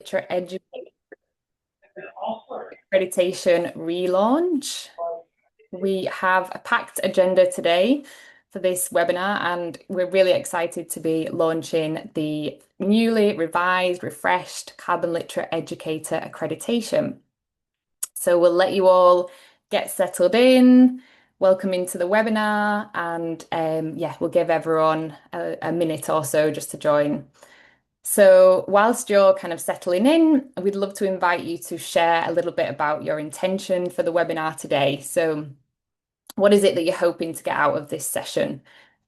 Literate Educator Accreditation Relaunch. We have a packed agenda today for this webinar, and we're really excited to be launching the newly revised, refreshed Carbon Literate Educator Accreditation. So we'll let you all get settled in, welcome into the webinar, and yeah, we'll give everyone a minute or so just to join. So, whilst you're kind of settling in, we'd love to invite you to share a little bit about your intention for the webinar today. So, what is it that you're hoping to get out of this session?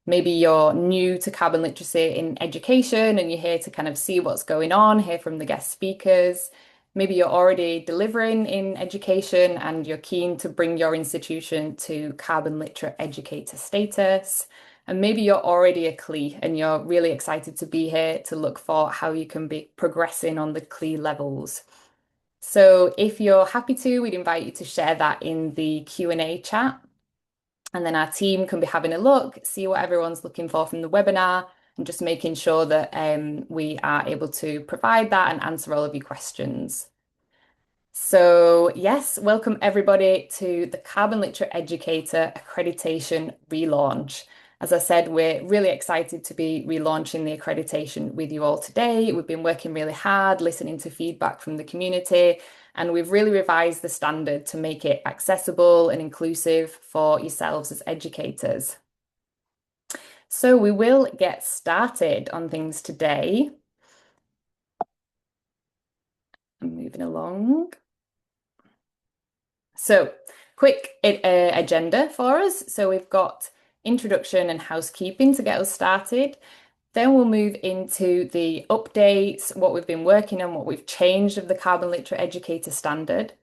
Maybe you're new to carbon literacy in education and you're here to kind of see what's going on, hear from the guest speakers. Maybe you're already delivering in education and you're keen to bring your institution to carbon literate educator status. And maybe you're already a CLE and you're really excited to be here to look for how you can be progressing on the CLE levels. So if you're happy to, we'd invite you to share that in the Q&A chat. And then our team can be having a look, see what everyone's looking for from the webinar, and just making sure that we are able to provide that and answer all of your questions. So yes, welcome everybody to the Carbon Literate Educator Accreditation relaunch. As I said, we're really excited to be relaunching the accreditation with you all today. We've been working really hard, listening to feedback from the community, and we've really revised the standard to make it accessible and inclusive for yourselves as educators. So we will get started on things today. I'm moving along. So, quick agenda for us. So, we've got introduction and housekeeping to get us started. Then we'll move into the updates, what we've been working on, what we've changed of the Carbon Literate Educator Standard.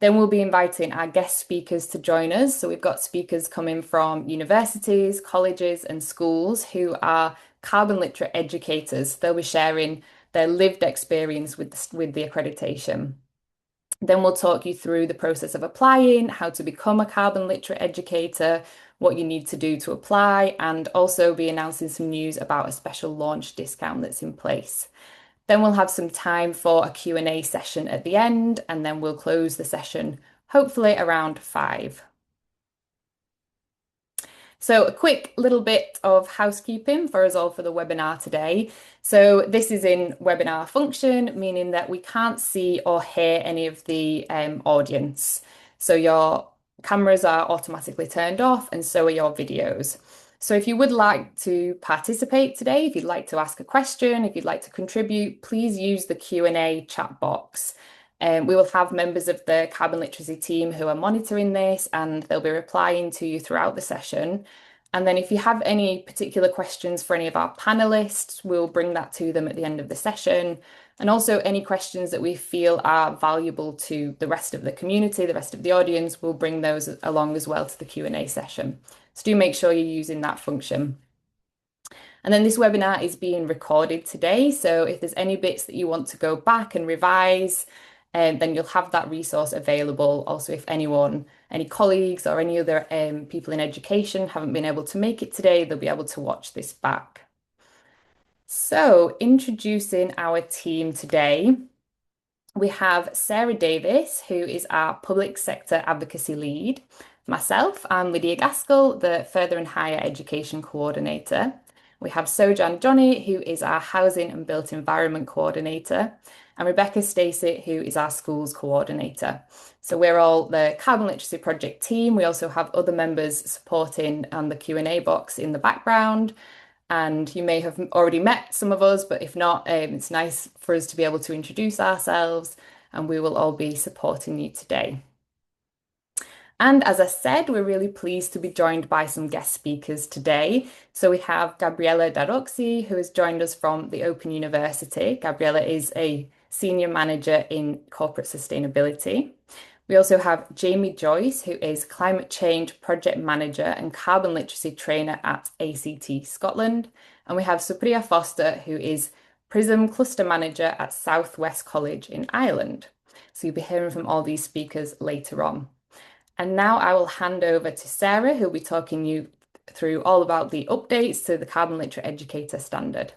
Then we'll be inviting our guest speakers to join us. So, we've got speakers coming from universities, colleges, and schools who are carbon literate educators. They'll be sharing their lived experience with the accreditation. Then we'll talk you through the process of applying, how to become a carbon literate educator, what you need to do to apply, and also be announcing some news about a special launch discount that's in place. Then we'll have some time for a Q&A session at the end, and then we'll close the session hopefully around 5. So a quick little bit of housekeeping for us all for the webinar today. So this is in webinar function, meaning that we can't see or hear any of the audience. So your cameras are automatically turned off and so are your videos. So if you would like to participate today, if you'd like to ask a question, if you'd like to contribute, please use the Q&A chat box. We will have members of the carbon literacy team who are monitoring this and they'll be replying to you throughout the session. And then if you have any particular questions for any of our panelists, we'll bring that to them at the end of the session. And also any questions that we feel are valuable to the rest of the community, the rest of the audience, we'll bring those along as well to the Q&A session. So do make sure you're using that function. And then this webinar is being recorded today. So if there's any bits that you want to go back and revise, then you'll have that resource available. Also, if any colleagues or any other people in education haven't been able to make it today, they'll be able to watch this back. So introducing our team today, we have Sarah Davis, who is our Public Sector Advocacy Lead. Myself, I'm Lydia Gaskell, the Further and Higher Education Coordinator. We have Sojan Johnny, who is our Housing and Built Environment Coordinator, and Rebecca Stacey, who is our Schools Coordinator. So we're all the Carbon Literacy Project team. We also have other members supporting on the Q&A box in the background. And you may have already met some of us, but if not, it's nice for us to be able to introduce ourselves, and we will all be supporting you today. And as I said, we're really pleased to be joined by some guest speakers today. So we have Gabriella Daroczi, who has joined us from the Open University. Gabriella is a senior manager in corporate sustainability. We also have Jamie Joyce, who is climate change project manager and carbon literacy trainer at ACT Scotland. And we have Supriya Foster, who is PRISM cluster manager at South West College in Ireland. So you'll be hearing from all these speakers later on. And now I will hand over to Sarah, who'll be talking you through all about the updates to the Carbon Literate Educator Standard.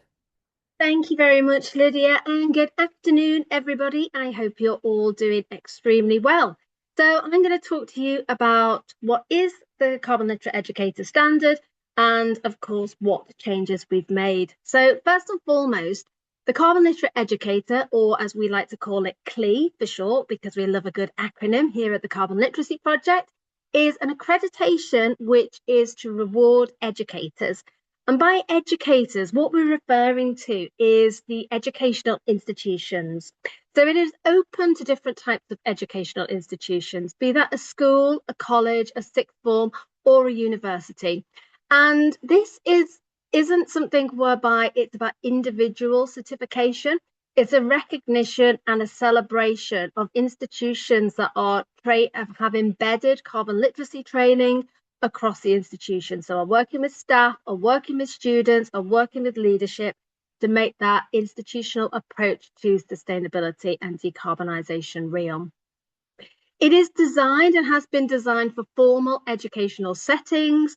Thank you very much, Lydia, and good afternoon, everybody. I hope you're all doing extremely well. So, I'm going to talk to you about what is the Carbon Literate Educator Standard and, of course, what changes we've made. So, first and foremost, the Carbon Literate Educator, or as we like to call it, CLE for short, because we love a good acronym here at the Carbon Literacy Project, is an accreditation which is to reward educators. And by educators, what we're referring to is the educational institutions. So it is open to different types of educational institutions, be that a school, a college, a sixth form, or a university. And isn't something whereby it's about individual certification. It's a recognition and a celebration of institutions that have embedded carbon literacy training across the institution. So I'm working with staff, I'm working with students, I'm working with leadership to make that institutional approach to sustainability and decarbonisation real. It is designed and has been designed for formal educational settings,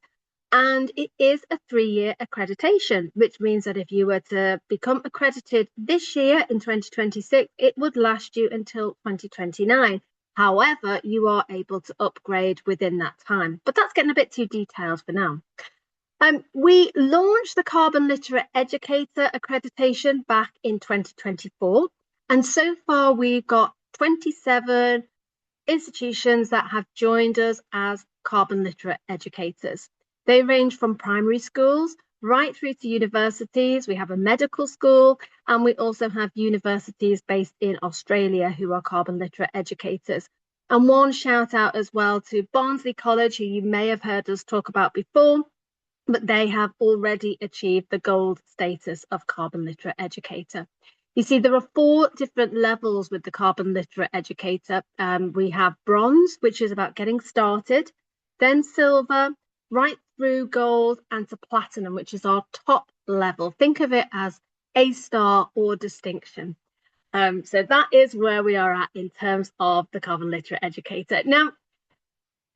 and it is a 3-year accreditation, which means that if you were to become accredited this year in 2026, it would last you until 2029. However, you are able to upgrade within that time, but that's getting a bit too detailed for now. We launched the Carbon Literate Educator Accreditation back in 2024, and so far we've got 27 institutions that have joined us as carbon literate educators. They range from primary schools right through to universities. We have a medical school, and we also have universities based in Australia who are carbon literate educators. And one shout out as well to Barnsley College, who you may have heard us talk about before, but they have already achieved the gold status of carbon literate educator. You see, there are 4 different levels with the Carbon Literate Educator. We have bronze, which is about getting started, then silver, right through gold, and to platinum, which is our top level. Think of it as A star or distinction. So that is where we are at in terms of the Carbon Literate Educator. Now,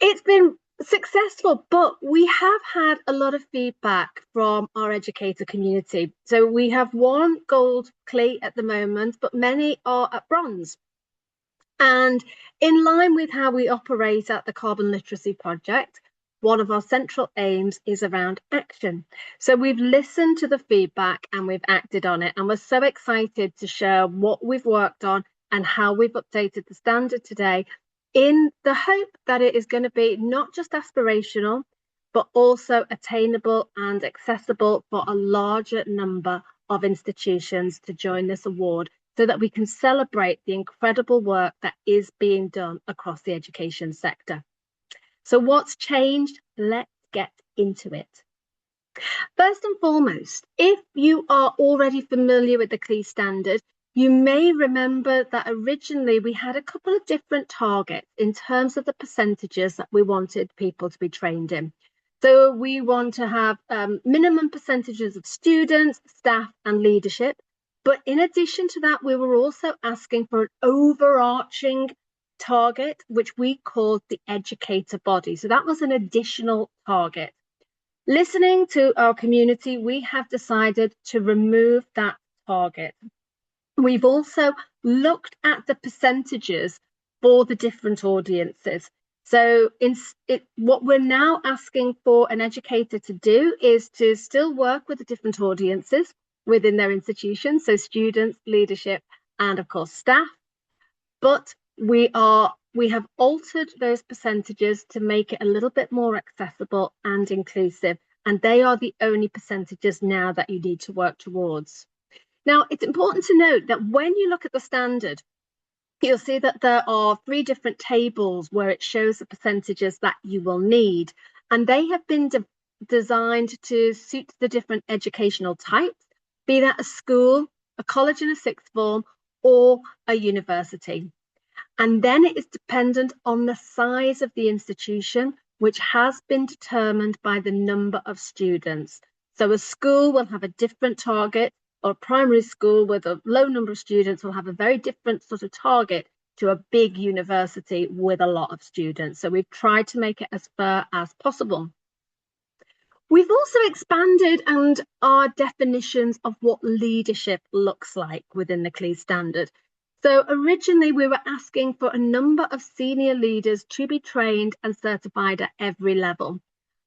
it's been successful, but we have had a lot of feedback from our educator community. So we have 1 gold CLE at the moment, but many are at bronze. And in line with how we operate at the Carbon Literacy Project, one of our central aims is around action. So we've listened to the feedback and we've acted on it. And we're so excited to share what we've worked on and how we've updated the standard today, in the hope that it is going to be not just aspirational, but also attainable and accessible for a larger number of institutions to join this award, so that we can celebrate the incredible work that is being done across the education sector. So what's changed? Let's get into it. First and foremost, if you are already familiar with the CLE standard, you may remember that originally we had a couple of different targets in terms of the percentages that we wanted people to be trained in. So we want to have minimum percentages of students, staff, and leadership. But in addition to that, we were also asking for an overarching target, which we called the educator body. So that was an additional target. Listening to our community, we have decided to remove that target. We've also looked at the percentages for the different audiences. So what we're now asking for an educator to do is to still work with the different audiences within their institution, so students, leadership, and of course staff. But we have altered those percentages to make it a little bit more accessible and inclusive, and they are the only percentages now that you need to work towards. Now, it's important to note that when you look at the standard, you'll see that there are 3 different tables where it shows the percentages that you will need, and they have been designed to suit the different educational types, be that a school, a college and a sixth form, or a university. And then it is dependent on the size of the institution, which has been determined by the number of students. So a school will have a different target, or a primary school with a low number of students will have a very different sort of target to a big university with a lot of students. So we've tried to make it as fair as possible. We've also expanded and our definitions of what leadership looks like within the CLE standard. So originally we were asking for a number of senior leaders to be trained and certified at every level.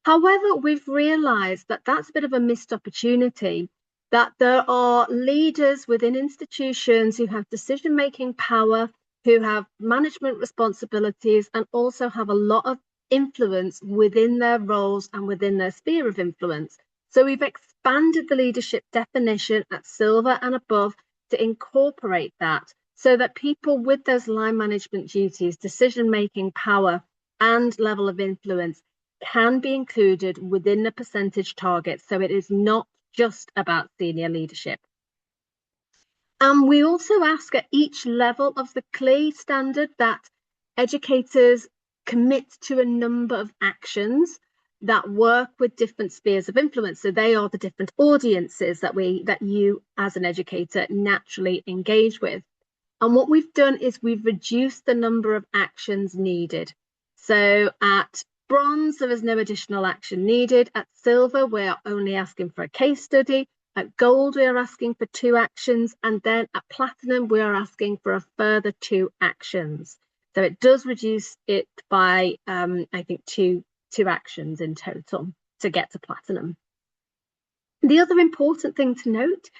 However, we've realised that that's a bit of a missed opportunity, that there are leaders within institutions who have decision-making power, who have management responsibilities, and also have a lot of influence within their roles and within their sphere of influence. So we've expanded the leadership definition at silver and above to incorporate that so that people with those line management duties, decision-making power, and level of influence can be included within the percentage target. So it is not just about senior leadership. And we also ask at each level of the CLE standard that educators commit to a number of actions that work with different spheres of influence. So they are the different audiences that you as an educator naturally engage with. And what we've done is we've reduced the number of actions needed. So at bronze, there is no additional action needed. At silver, we're only asking for a case study. At gold, we are asking for 2 actions. And then at platinum, we are asking for a further 2 actions. So it does reduce it by, I think, two actions in total to get to platinum. The other important thing to note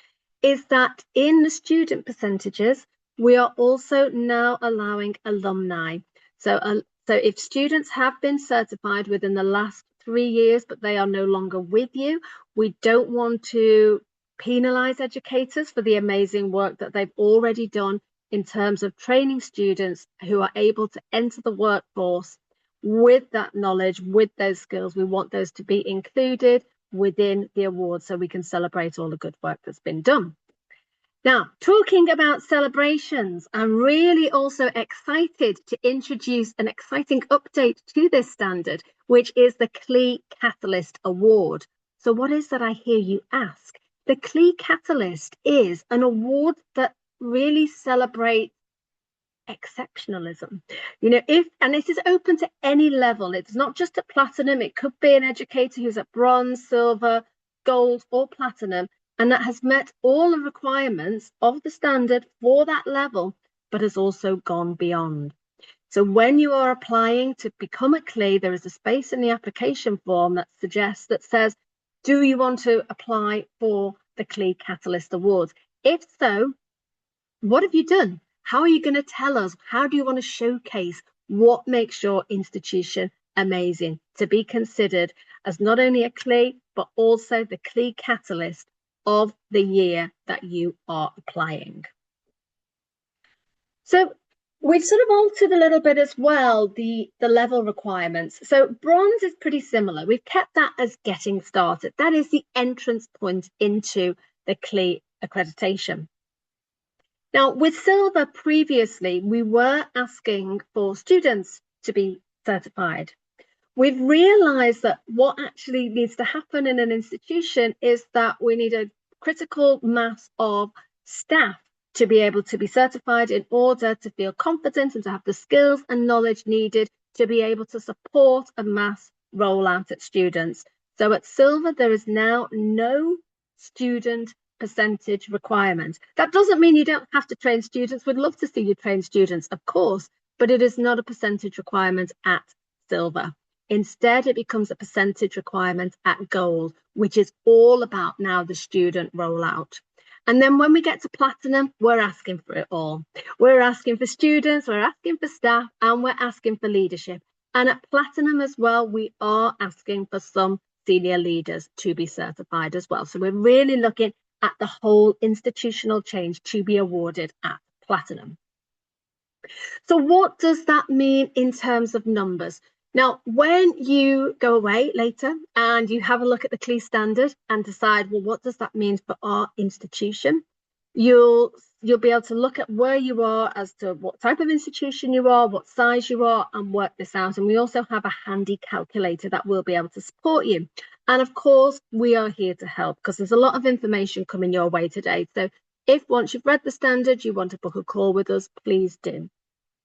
is that in the student percentages, we are also now allowing alumni. So if students have been certified within the last 3 years, but they are no longer with you, we don't want to penalise educators for the amazing work that they've already done in terms of training students who are able to enter the workforce with that knowledge, with those skills. We want those to be included within the award so we can celebrate all the good work that's been done. Now, talking about celebrations, I'm really also excited to introduce an exciting update to this standard, which is the CLE Catalyst Award. So what is that, I hear you ask? The CLE Catalyst is an award that really celebrates exceptionalism. And this is open to any level. It's not just at platinum. It could be an educator who's at bronze, silver, gold, or platinum, and that has met all the requirements of the standard for that level, but has also gone beyond. So when you are applying to become a CLE, there is a space in the application form that says, do you want to apply for the CLE Catalyst Awards? If so, what have you done? How are you going to tell us? How do you want to showcase what makes your institution amazing to be considered as not only a CLE, but also the CLE Catalyst of the year that you are applying? So we've sort of altered a little bit as well the level requirements. So bronze is pretty similar. We've kept that as getting started. That is the entrance point into the CLE accreditation. Now, with silver previously, we were asking for students to be certified. We've realised that what actually needs to happen in an institution is that we need a critical mass of staff to be able to be certified in order to feel confident and to have the skills and knowledge needed to be able to support a mass rollout at students. So at silver, there is now no student percentage requirement. That doesn't mean you don't have to train students. We'd love to see you train students, of course, but it is not a percentage requirement at silver. Instead, it becomes a percentage requirement at gold, which is all about now the student rollout. And then when we get to platinum, we're asking for it all. We're asking for students, we're asking for staff, and we're asking for leadership. And at platinum as well, we are asking for some senior leaders to be certified as well. So we're really looking at the whole institutional change to be awarded at platinum. So what does that mean in terms of numbers? Now, when you go away later and you have a look at the CLE standard and decide, well, what does that mean for our institution? You'll be able to look at where you are as to what type of institution you are, what size you are, and work this out. And we also have a handy calculator that will be able to support you. And of course, we are here to help because there's a lot of information coming your way today. So if once you've read the standard, you want to book a call with us, please do.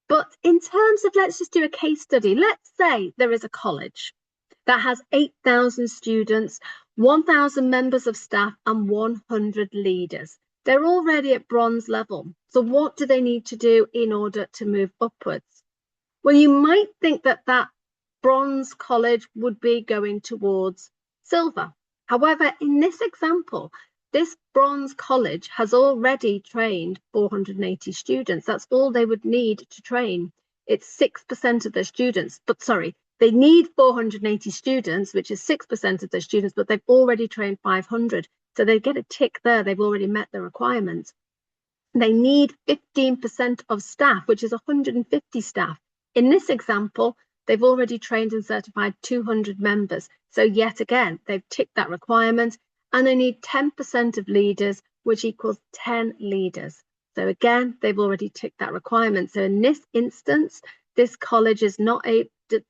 But in terms of, let's just do a case study. Let's say there is a college that has 8,000 students, 1,000 members of staff, and 100 leaders. They're already at bronze level. So what do they need to do in order to move upwards? Well, you might think that that bronze college would be going towards silver. However, in this example, this bronze college has already trained 480 students. That's all they would need to train. It's 6% of their students, but sorry, they need 480 students, which is 6% of their students, but they've already trained 500. So they get a tick there. They've already met the requirements. They need 15% of staff, which is 150 staff. In this example, they've already trained and certified 200 members. So yet again, they've ticked that requirement, and they need 10% of leaders, which equals 10 leaders. So again, they've already ticked that requirement. So in this instance, this college is not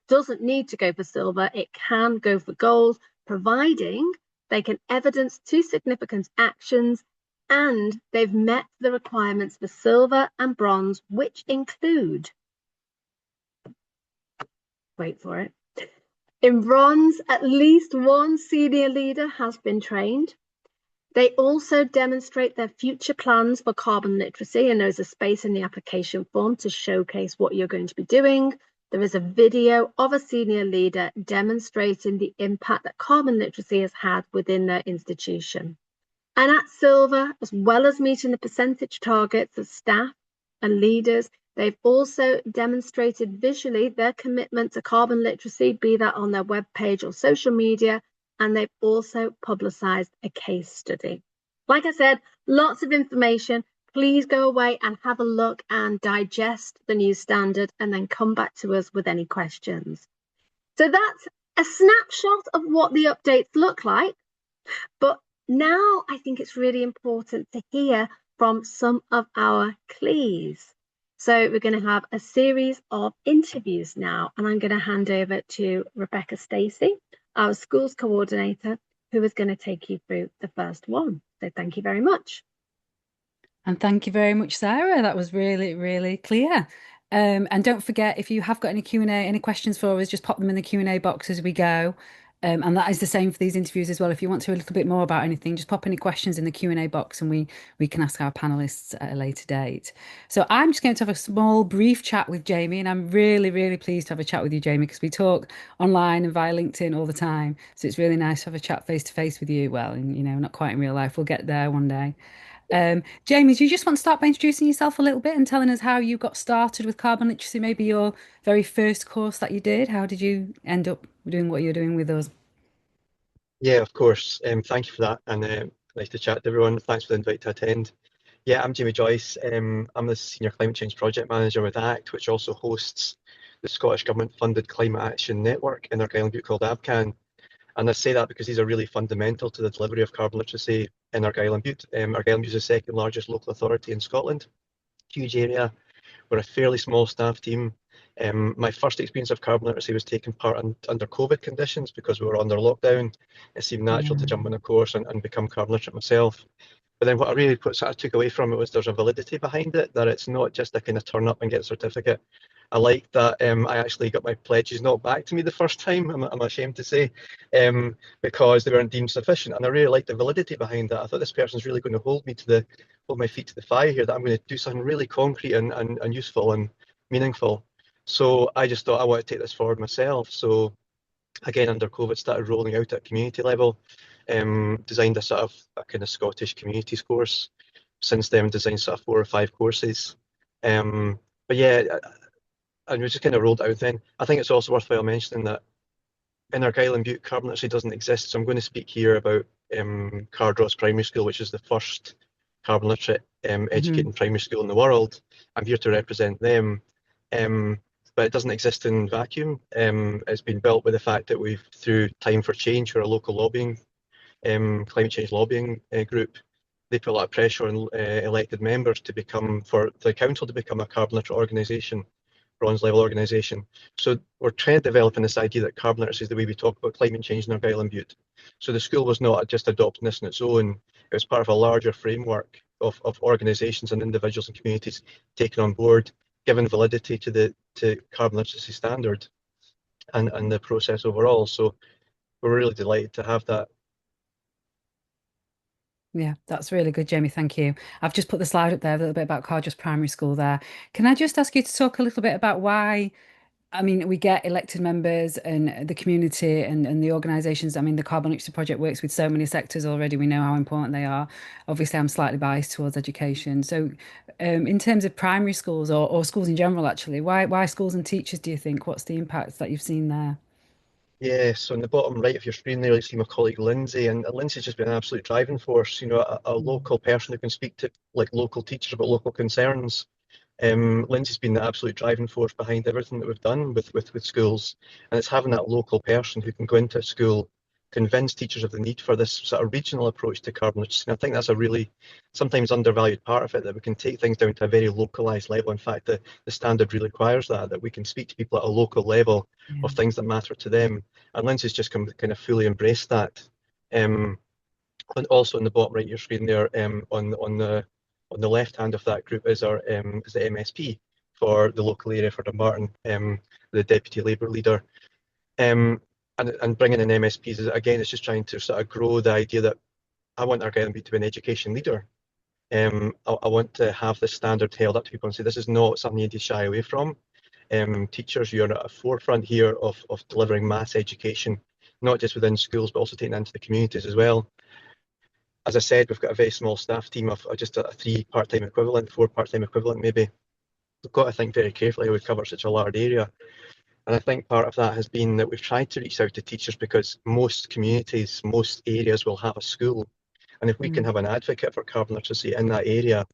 doesn't need to go for silver. It can go for gold, providing they can evidence 2 significant actions and they've met the requirements for silver and bronze, which include, wait for it, in bronze, at least one senior leader has been trained. They also demonstrate their future plans for carbon literacy, and there's a space in the application form to showcase what you're going to be doing. There is a video of a senior leader demonstrating the impact that carbon literacy has had within their institution. And at silver, as well as meeting the percentage targets of staff and leaders, they've also demonstrated visually their commitment to carbon literacy, be that on their webpage or social media, and they've also publicised a case study. Like I said, lots of information. Please go away and have a look and digest the new standard and then come back to us with any questions. So that's a snapshot of what the updates look like. But now I think it's really important to hear from some of our CLEs. So we're going to have a series of interviews now, and I'm going to hand over to Rebecca Stacey, our schools coordinator, who is going to take you through the first one. So thank you very much. And thank you very much, Sarah. That was really, really clear. And don't forget, if you have got any Q&A, any questions for us, just pop them in the Q&A box as we go. And that is the same for these interviews as well. If you want to hear a little bit more about anything, just pop any questions in the Q&A box and we can ask our panelists at a later date. So I'm just going to have a small, brief chat with Jamie, and I'm really, really pleased to have a chat with you, Jamie, because we talk online and via LinkedIn all the time. So it's really nice to have a chat face to face with you. Well, and, not quite in real life. We'll get there one day. Jamie, do you just want to start by introducing yourself a little bit and telling us how you got started with carbon literacy, maybe your very first course that you did? How did you end up doing what you're doing with us? Yeah, of course. Thank you for that, and nice to chat to everyone. Thanks for the invite to attend. Yeah, I'm Jamie Joyce. I'm the Senior Climate Change Project Manager with ACT, which also hosts the Scottish Government-funded Climate Action Network in Argyll and Bute called ABCAN. And I say that because these are really fundamental to the delivery of carbon literacy in Argyll and Bute. Argyll and Bute is the second largest local authority in Scotland. Huge area. We're a fairly small staff team. My first experience of carbon literacy was taking part under COVID conditions because we were under lockdown. It seemed natural to jump on a course and become carbon literate myself. But then what I really sort of took away from it was there's a validity behind it, that it's not just a kind of turn up and get a certificate. I like that I actually got my pledges knocked back to me the first time, I'm ashamed to say, because they weren't deemed sufficient. And I really liked the validity behind that. I thought this person's really going to hold my feet to the fire here, that I'm going to do something really concrete and useful and meaningful. So I just thought I want to take this forward myself. So again, under COVID, started rolling out at community level, designed a kind of Scottish communities course. Since then, designed sort of 4 or 5 courses. But yeah, and we just kind of rolled out then. I think it's also worthwhile mentioning that in Argyll and Bute, carbon literacy doesn't exist. So I'm going to speak here about Cardross Primary School, which is the first carbon literate educating primary school in the world. I'm here to represent them. But it doesn't exist in vacuum. It's been built with the fact that we've, through Time for Change, we're a local lobbying, climate change lobbying group. They put a lot of pressure on elected members for the council to become a carbon literate organisation, bronze level organisation. So we're trying to develop this idea that carbon literacy is the way we talk about climate change in Argyll and Bute. So the school was not just adopting this on its own. It was part of a larger framework of organisations and individuals and communities taken on board, given validity to carbon literacy standard. and the process overall. So we're really delighted to have that. Yeah, that's really good, Jamie. Thank you. I've just put the slide up there, a little bit about Cardress Primary School there. Can I just ask you to talk a little bit about why? I mean, we get elected members and the community and the organisations. I mean, the Carbon Literate Project works with so many sectors already. We know how important they are. Obviously, I'm slightly biased towards education. So, in terms of primary schools or schools in general, actually, why schools and teachers, do you think? What's the impacts that you've seen there? Yeah, so on the bottom right of your screen there, you see my colleague Lindsay, and Lindsay's just been an absolute driving force, a Mm. local person who can speak to like local teachers about local concerns. Lindsay's been the absolute driving force behind everything that we've done with schools, and it's having that local person who can go into a school, convince teachers of the need for this sort of regional approach to carbon literacy. And I think that's a really sometimes undervalued part of it, that we can take things down to a very localized level. In fact, the standard really requires that we can speak to people at a local level Yeah. of things that matter to them. And Lindsay's just kind of fully embraced that. Um, and also on the bottom right of your screen there, on the left hand of that group is our is the MSP for the local area for Dumbarton, the Deputy Labour Leader. And bringing in MSPs is, again, it's just trying to sort of grow the idea that I want our Garden to be an education leader. I want to have this standard held up to people and say this is not something you need to shy away from. Teachers, you're at a forefront here of delivering mass education, not just within schools, but also taking it into the communities as well. As I said, we've got a very small staff team of just a 3 part-time equivalent, 4 part-time equivalent maybe. We've got to think very carefully how we cover such a large area. And I think part of that has been that we've tried to reach out to teachers because most communities, most areas will have a school. And if we can Mm. have an advocate for carbon literacy in that area,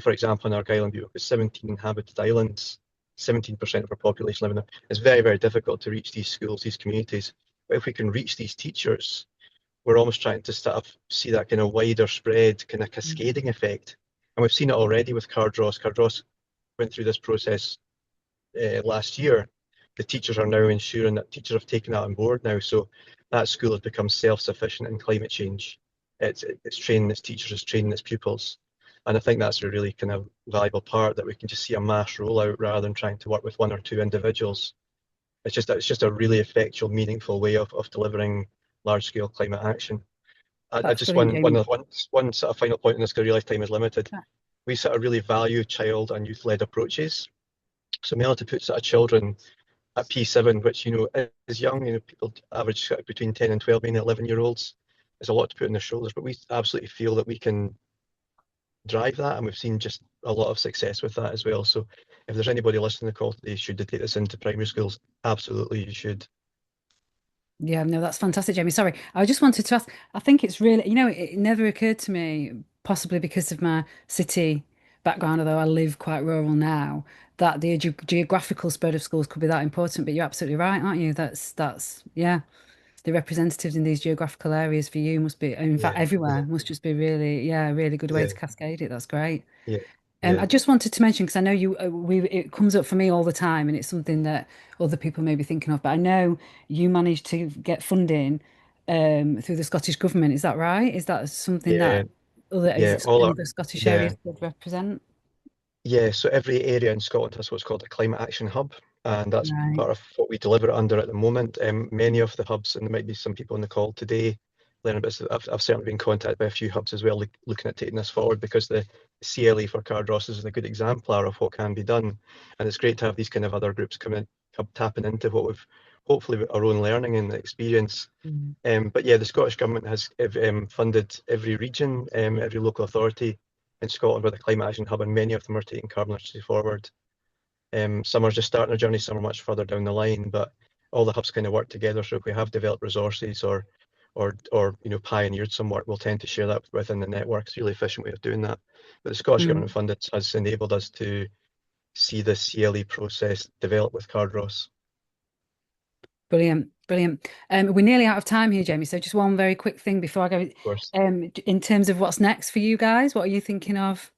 for example, in Argyll and Bute, with 17 inhabited islands, 17% of our population living there, it's very, very difficult to reach these schools, these communities. But if we can reach these teachers, we're almost trying to sort of see that kind of wider spread, kind of Mm. cascading effect. And we've seen it already with Cardross. Cardross went through this process last year. The teachers are now ensuring that teachers have taken that on board now. So that school has become self-sufficient in climate change. It's training its teachers, it's training its pupils. And I think that's a really kind of valuable part, that we can just see a mass rollout rather than trying to work with 1 or 2 individuals. It's just a really effectual, meaningful way of delivering large scale climate action. I That's just brilliant, Jamie. one sort of final point on this, because I realise time is limited. Ah. We sort of really value child and youth led approaches. So being able to put sort of children at P7, which is young, people average sort of between 10 and 12, maybe 11-year-olds, is a lot to put on their shoulders. But we absolutely feel that we can drive that, and we've seen just a lot of success with that as well. So if there's anybody listening to the call today, should they take this into primary schools? Absolutely, you should. Yeah, no, that's fantastic, Jamie. Sorry, I just wanted to ask. I think it's really, it never occurred to me, possibly because of my city background, although I live quite rural now, that the geographical spread of schools could be that important. But you're absolutely right, aren't you? Yeah, the representatives in these geographical areas for you must be, in fact, Yeah, everywhere yeah, must just be really, yeah, a really good way yeah, to cascade it. That's great. yeah, yeah, I just wanted to mention because I know it comes up for me all the time, and it's something that other people may be thinking of. But I know you managed to get funding through the Scottish government. Is that right? Is that something yeah, that other is yeah. it All our another Scottish yeah. areas could represent? Yeah, so every area in Scotland has what's called a climate action hub, and that's Right. part of what we deliver it under at the moment. Many of the hubs, and there might be some people on the call today learning about this. I've certainly been contacted by a few hubs as well, looking at taking this forward, because the CLE for Cardross is a good exemplar of what can be done, and it's great to have these kind of other groups come in, tapping into what we've hopefully our own learning and experience. Mm. But yeah, the Scottish Government has funded every region, every local authority in Scotland with a climate action hub, and many of them are taking carbon literacy forward. Some are just starting their journey, some are much further down the line, but all the hubs kind of work together. So if we have developed resources or pioneered some work, we'll tend to share that within the network. It's a really efficient way of doing that. But the Scottish Mm. Government funded has enabled us to see the CLE process develop with Cardross. Brilliant, brilliant. We're nearly out of time here, Jamie. So just one very quick thing before I go. Of course. In terms of what's next for you guys, what are you thinking of?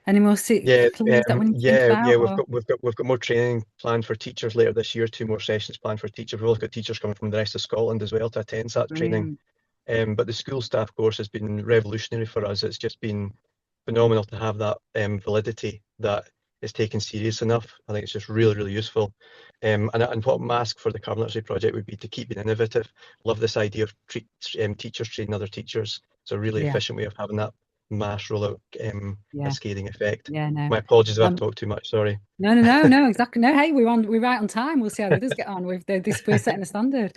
Any more Yeah, CLEs that we need to think yeah. about? We've Or got more training planned for teachers later this year. 2 more sessions planned for teachers. We've also got teachers coming from the rest of Scotland as well to attend that training. brilliant. But the school staff course has been revolutionary for us. It's just been phenomenal to have that validity, that is taken serious enough. I think it's just really, really useful. And what I'm asked for the Carbon Literacy project would be to keep being innovative. Love this idea of teachers training other teachers. It's a really Yeah, efficient way of having that mass rollout yeah, cascading effect. yeah. No. My apologies if I've talked too much, sorry. No, exactly. No, hey, we're right on time. We'll see how the others get on with this. We're setting a standard.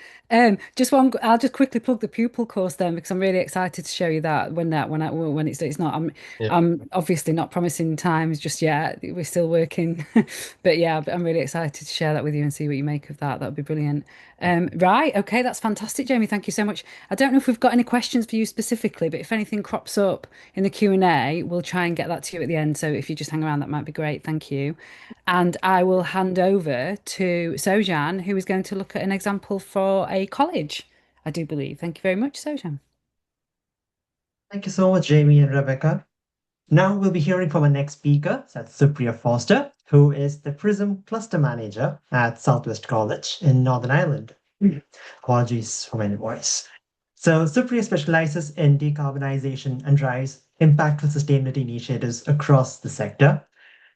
Just one. I'll just quickly plug the pupil course then because I'm really excited to show you that when it's not. Yeah. I'm obviously not promising times just yet. We're still working, but yeah, I'm really excited to share that with you and see what you make of that. That would be brilliant. Right, okay, that's fantastic, Jamie. Thank you so much. I don't know if we've got any questions for you specifically, but if anything crops up in the Q&A, we'll try and get that to you at the end. So if you just hang around, that might be great. Thank you. And I will hand over to Sojan, who is going to look at an example for a college, I do believe. Thank you very much, Sojan. Thank you so much, Jamie and Rebecca. Now we'll be hearing from our next speaker, that's Supriya Foster, who is the PRISM Cluster Manager at Southwest College in Northern Ireland. Apologies for my voice. So Supriya specializes in decarbonization and drives impactful sustainability initiatives across the sector.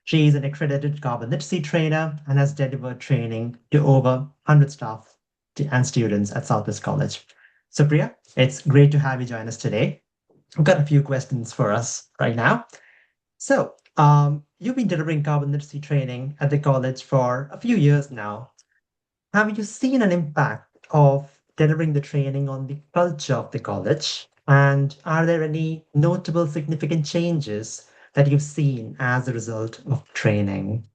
She is an accredited carbon literacy trainer and has delivered training to over 100 staff and students at Southwest College. Supriya, it's great to have you join us today. I've got a few questions for us right now. So, you've been delivering carbon literacy training at the college for a few years now. Have you seen an impact of delivering the training on the culture of the college? And are there any notable significant changes that you've seen as a result of training?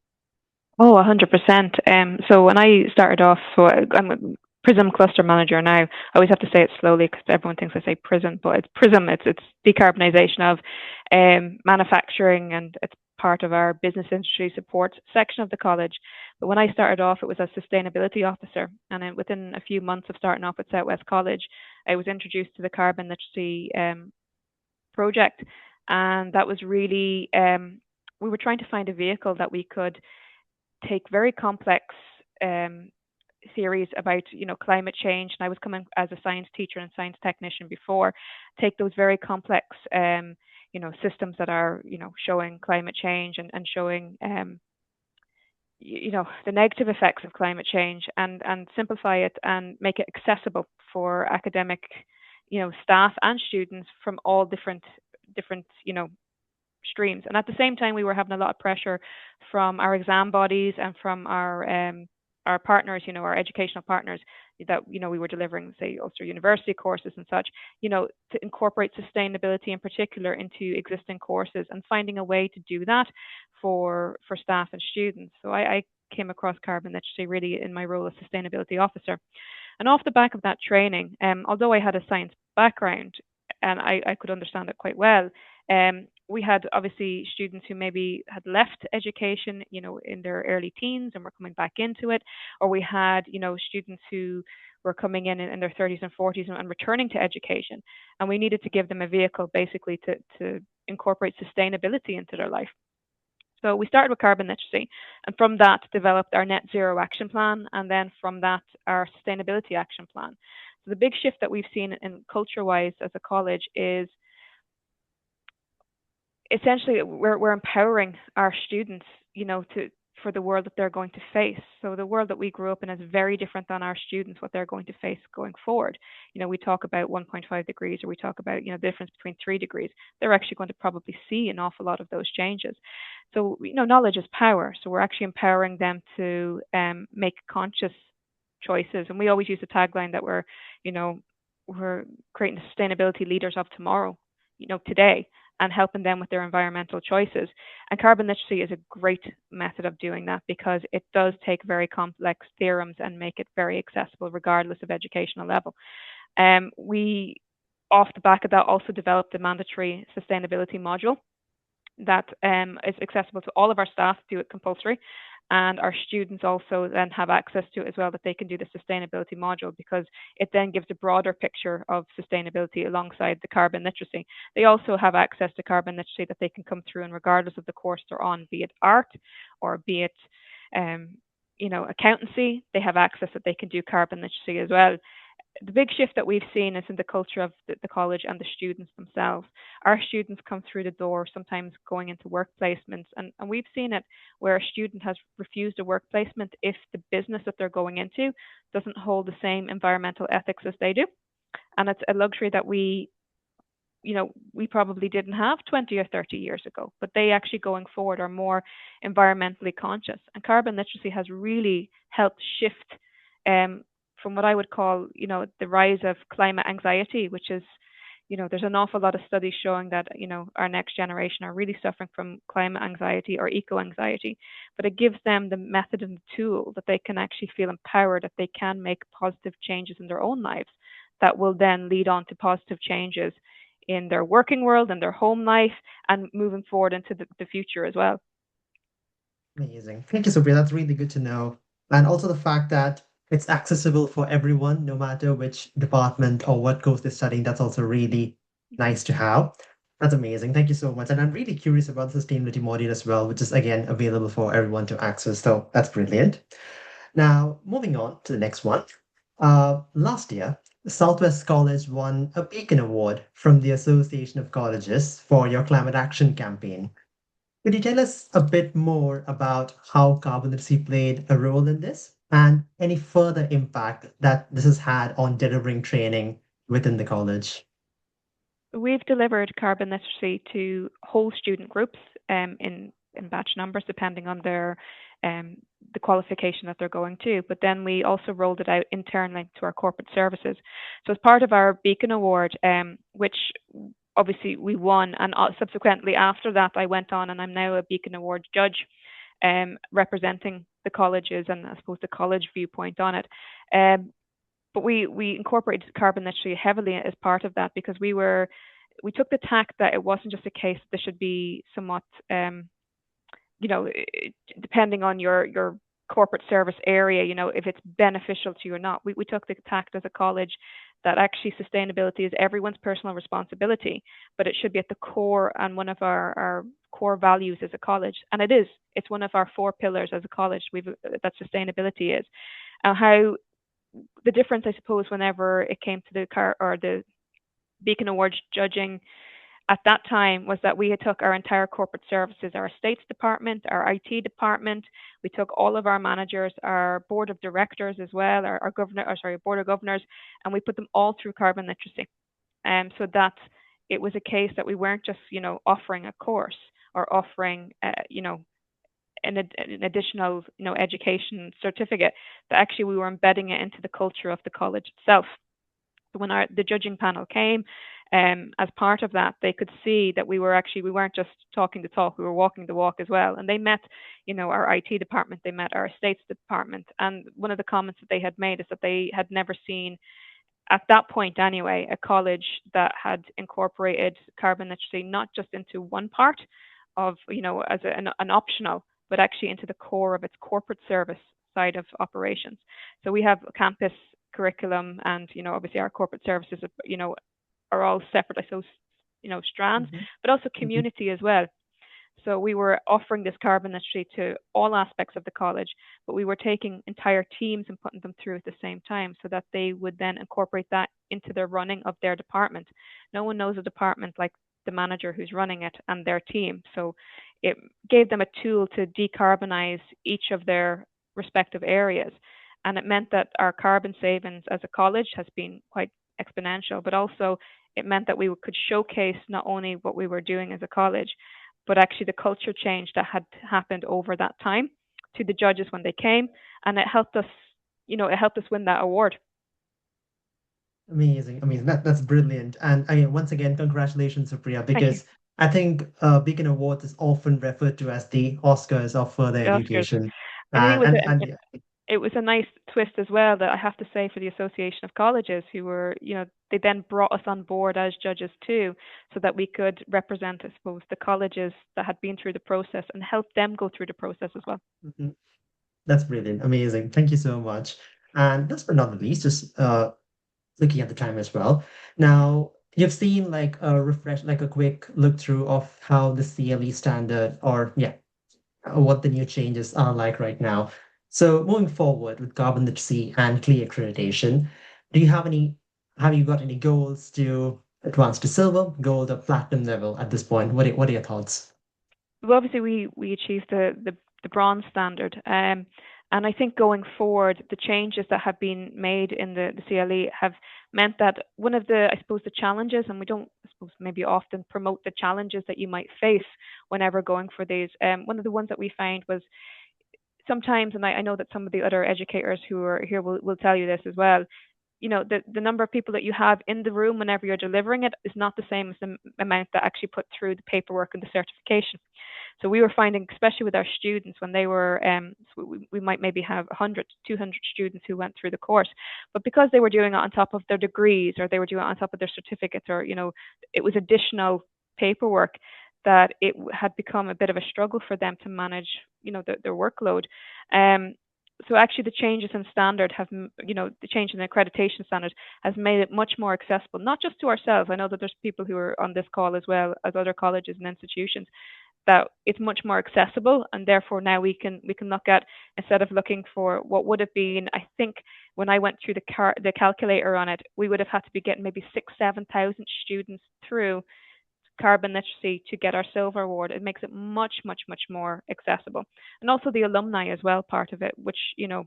Oh, 100%. So when I started off, I'm a PRISM cluster manager now. I always have to say it slowly because everyone thinks I say PRISM, but it's PRISM. It's decarbonization of manufacturing, and it's part of our business industry support section of the college. But when I started off, it was as sustainability officer, and then within a few months of starting off at Southwest College, I was introduced to the Carbon Literacy project, and that was really we were trying to find a vehicle that we could take very complex theories about climate change, and I was coming as a science teacher and science technician before, take those very complex systems that are showing climate change and showing the negative effects of climate change, and simplify it and make it accessible for academic staff and students from all different streams. And at the same time, we were having a lot of pressure from our exam bodies and from our partners, our educational partners, that we were delivering, say, Ulster University courses and such, to incorporate sustainability in particular into existing courses, and finding a way to do that for staff and students. So I came across carbon literacy really in my role as sustainability officer. And off the back of that training, although I had a science background and I could understand it quite well, we had obviously students who maybe had left education, in their early teens and were coming back into it, or we had, students who were coming in their 30s and 40s and returning to education, and we needed to give them a vehicle basically to incorporate sustainability into their life. So we started with carbon literacy, and from that developed our net zero action plan, and then from that our sustainability action plan. So the big shift that we've seen in culture-wise as a college is essentially we're empowering our students, for the world that they're going to face. So the world that we grew up in is very different than our students, what they're going to face going forward. We talk about 1.5 degrees, or we talk about, the difference between 3 degrees. They're actually going to probably see an awful lot of those changes. So, knowledge is power. So we're actually empowering them to make conscious choices. And we always use the tagline that we're creating sustainability leaders of tomorrow, today, and helping them with their environmental choices. And carbon literacy is a great method of doing that, because it does take very complex theorems and make it very accessible regardless of educational level. We, off the back of that, also developed a mandatory sustainability module that is accessible to all of our staff, do it compulsory. And our students also then have access to it as well, that they can do the sustainability module, because it then gives a broader picture of sustainability alongside the carbon literacy. They also have access to carbon literacy that they can come through, and regardless of the course they're on, be it art or be it accountancy, they have access that they can do carbon literacy as well. the big shift that we've seen is in the culture of the college and the students themselves. Our students come through the door sometimes going into work placements, and we've seen it where a student has refused a work placement if the business that they're going into doesn't hold the same environmental ethics as they do. And it's a luxury that we probably didn't have 20 or 30 years ago, but they actually going forward are more environmentally conscious. And carbon literacy has really helped shift from what I would call, the rise of climate anxiety, which is, there's an awful lot of studies showing that, our next generation are really suffering from climate anxiety or eco anxiety, but it gives them the method and the tool that they can actually feel empowered, that they can make positive changes in their own lives that will then lead on to positive changes in their working world and their home life and moving forward into the future as well. Amazing. Thank you, Supriya. That's really good to know. And also the fact that it's accessible for everyone, no matter which department or what course they're studying. That's also really nice to have. That's amazing. Thank you so much. And I'm really curious about the sustainability module as well, which is again available for everyone to access. So that's brilliant. Now, moving on to the next one. Last year, Southwest College won a Beacon Award from the Association of Colleges for your climate action campaign. Could you tell us a bit more about how carbon literacy played a role in this and any further impact that this has had on delivering training within the college? We've delivered carbon literacy to whole student groups in batch numbers, depending on their the qualification that they're going to. But then we also rolled it out internally to our corporate services. So as part of our Beacon Award, which obviously we won, and subsequently after that I went on and I'm now a Beacon Award judge representing the colleges and I suppose the college viewpoint on it. But we incorporated carbon literacy heavily as part of that because we took the tack that it wasn't just a case that there should be somewhat depending on your corporate service area, if it's beneficial to you or not. We took the tact as a college that actually sustainability is everyone's personal responsibility, but it should be at the core and one of our core values as a college. And it is. It's one of our 4 pillars as a college that sustainability is. How the difference, I suppose, whenever it came to the Beacon Awards judging at that time was that we had took our entire corporate services, our estates department, our IT department. We took all of our managers, our board of directors as well, our board of governors, and we put them all through carbon literacy. So that it was a case that we weren't just, offering a course or offering, an additional, education certificate, but actually we were embedding it into the culture of the college itself. So when the judging panel came, as part of that, they could see that we weren't just talking the talk, we were walking the walk as well. And they met, our IT department, they met our estates department. And one of the comments that they had made is that they had never seen, at that point anyway, a college that had incorporated carbon literacy not just into one part of, as an optional, but actually into the core of its corporate service side of operations. So we have a campus curriculum and, obviously our corporate services, are all separate, I suppose, strands, but also community as well. So we were offering this carbon literacy to all aspects of the college, but we were taking entire teams and putting them through at the same time so that they would then incorporate that into their running of their department. No one knows a department like the manager who's running it and their team. So it gave them a tool to decarbonize each of their respective areas. And it meant that our carbon savings as a college has been quite exponential, but also it meant that we could showcase not only what we were doing as a college, but actually the culture change that had happened over that time to the judges when they came, and it helped us, win that award. Amazing. That's brilliant. And again, once again, congratulations, Supriya, because I think Beacon Awards is often referred to as the Oscars of further education. It was a nice twist as well that I have to say for the Association of Colleges who were, they then brought us on board as judges too, so that we could represent, I suppose, the colleges that had been through the process and help them go through the process as well. That's brilliant. Amazing. Thank you so much. And last but not the least, just looking at the time as well. Now, you've seen like a refresh, like a quick look through of how the CLE standard what the new changes are like right now. So moving forward with carbon literacy and CLE accreditation, have you got any goals to advance to silver, gold, or platinum level at this point? What are your thoughts? Well, obviously we achieved the bronze standard, and I think going forward, the changes that have been made in the CLE have meant that one of the, I suppose, the challenges, and we don't, I suppose, maybe often promote the challenges that you might face whenever going for these. One of the ones that we found was sometimes, and I know that some of the other educators who are here will tell you this as well, you know, the number of people that you have in the room whenever you're delivering it is not the same as the amount that actually put through the paperwork and the certification. So we were finding, especially with our students, when they were, so we might maybe have 100, 200 students who went through the course, but because they were doing it on top of their degrees, or they were doing it on top of their certificates, or, you know, it was additional paperwork, that it had become a bit of a struggle for them to manage, you know, their workload. So actually the changes in standard have, you know, the change in the accreditation standard has made it much more accessible, not just to ourselves. I know that there's people who are on this call as well as other colleges and institutions, that it's much more accessible, and therefore now we can look at, instead of looking for what would have been, I think when I went through the calculator on it, we would have had to be getting maybe 6,000-7,000 students through carbon literacy to get our silver award. It makes it much more accessible, and also the alumni as well, part of it, which, you know,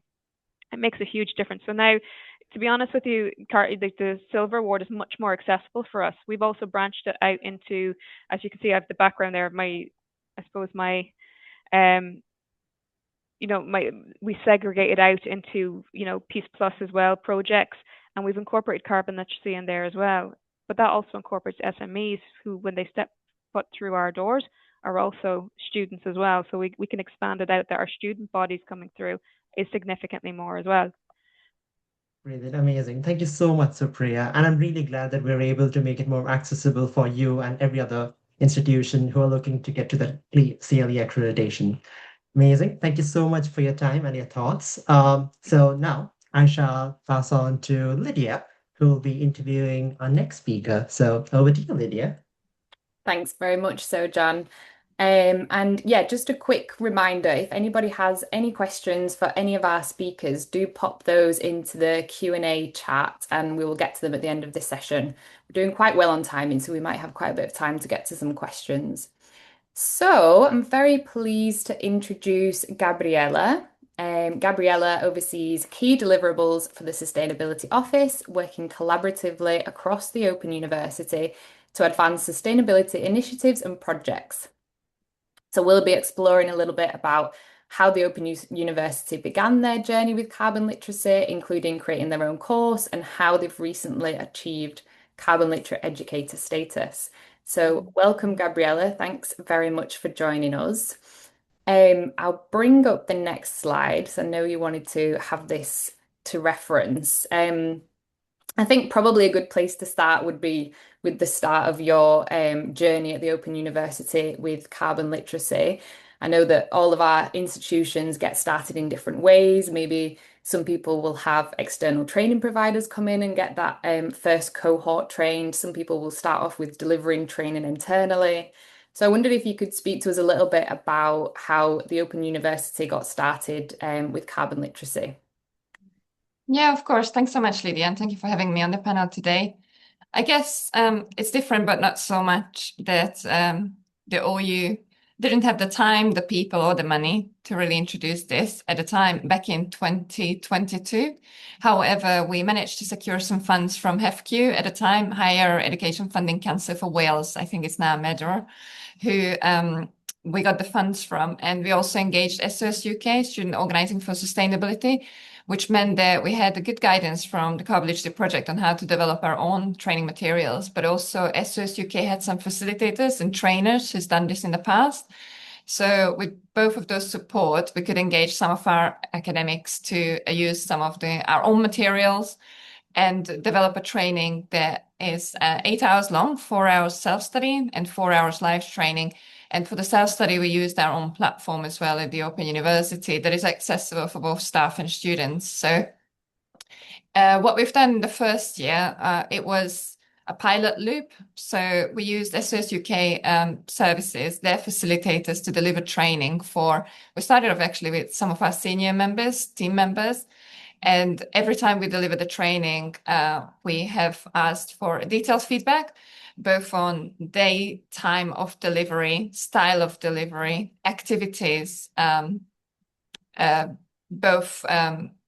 it makes a huge difference. So now, to be honest with you, the silver award is much more accessible for us. We've also branched it out into, as you can see, I have the background there, you know, we segregate it out into, you know, Peace Plus as well projects, and we've incorporated carbon literacy in there as well. But that also incorporates SMEs who, when they step foot through our doors, are also students as well. So we can expand it out that our student bodies coming through is significantly more as well. Brilliant, amazing. Thank you so much, Supriya. And I'm really glad that we're able to make it more accessible for you and every other institution who are looking to get to the CLE accreditation. Amazing. Thank you so much for your time and your thoughts. So now I shall pass on to Lydia, who will be interviewing our next speaker. So over to you, Lydia. Thanks very much, so Jan. And yeah, just a quick reminder, if anybody has any questions for any of our speakers, do pop those into the Q&A chat and we will get to them at the end of this session. We're doing quite well on timing, so we might have quite a bit of time to get to some questions. So I'm very pleased to introduce Gabriella. Gabriella oversees key deliverables for the Sustainability Office, working collaboratively across the Open University to advance sustainability initiatives and projects. So we'll be exploring a little bit about how the Open University began their journey with carbon literacy, including creating their own course, and how they've recently achieved Carbon Literate Educator status. So welcome, Gabriella. Thanks very much for joining us. I'll bring up the next slide. So I know you wanted to have this to reference. I think probably a good place to start would be with the start of your journey at the Open University with carbon literacy. I know that all of our institutions get started in different ways. Maybe some people will have external training providers come in and get that first cohort trained. Some people will start off with delivering training internally. So I wondered if you could speak to us a little bit about how the Open University got started with carbon literacy. Yeah, of course. Thanks so much, Lydia, and thank you for having me on the panel today. I guess it's different, but not so much that the OU didn't have the time, the people, or the money to really introduce this at the time back in 2022. However, we managed to secure some funds from HEFQ at the time, Higher Education Funding Council for Wales, I think it's now MEDOR, who we got the funds from. And we also engaged SOS UK, Student Organising for Sustainability, which meant that we had a good guidance from the Carbon Literacy Project on how to develop our own training materials, but also SOS UK had some facilitators and trainers who's done this in the past. So with both of those support, we could engage some of our academics to use some of our own materials and develop a training that is 8 hours long, 4 hours self-study and 4 hours live training. And for the self-study, we used our own platform as well at the Open University that is accessible for both staff and students. So what we've done in the first year, it was a pilot loop. So we used SOS UK services, their facilitators, to deliver training we started off actually with some of our senior members, team members, And every time we deliver the training, we have asked for detailed feedback, both on day, time of delivery, style of delivery, activities, both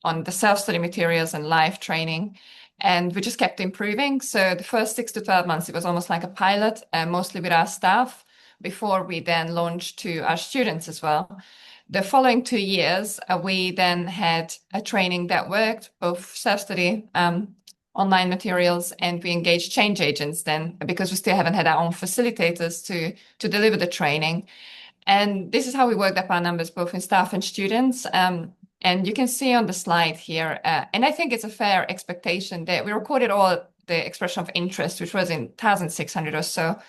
on the self-study materials and live training. And we just kept improving. So the first 6 to 12 months, it was almost like a pilot, mostly with our staff, before we then launched to our students as well. The following 2 years, we then had a training that worked, both self-study, online materials, and we engaged change agents then, because we still haven't had our own facilitators to deliver the training. And this is how we worked up our numbers, both in staff and students. And you can see on the slide here, and I think it's a fair expectation that we recorded all the expression of interest, which was in 1,600 or so.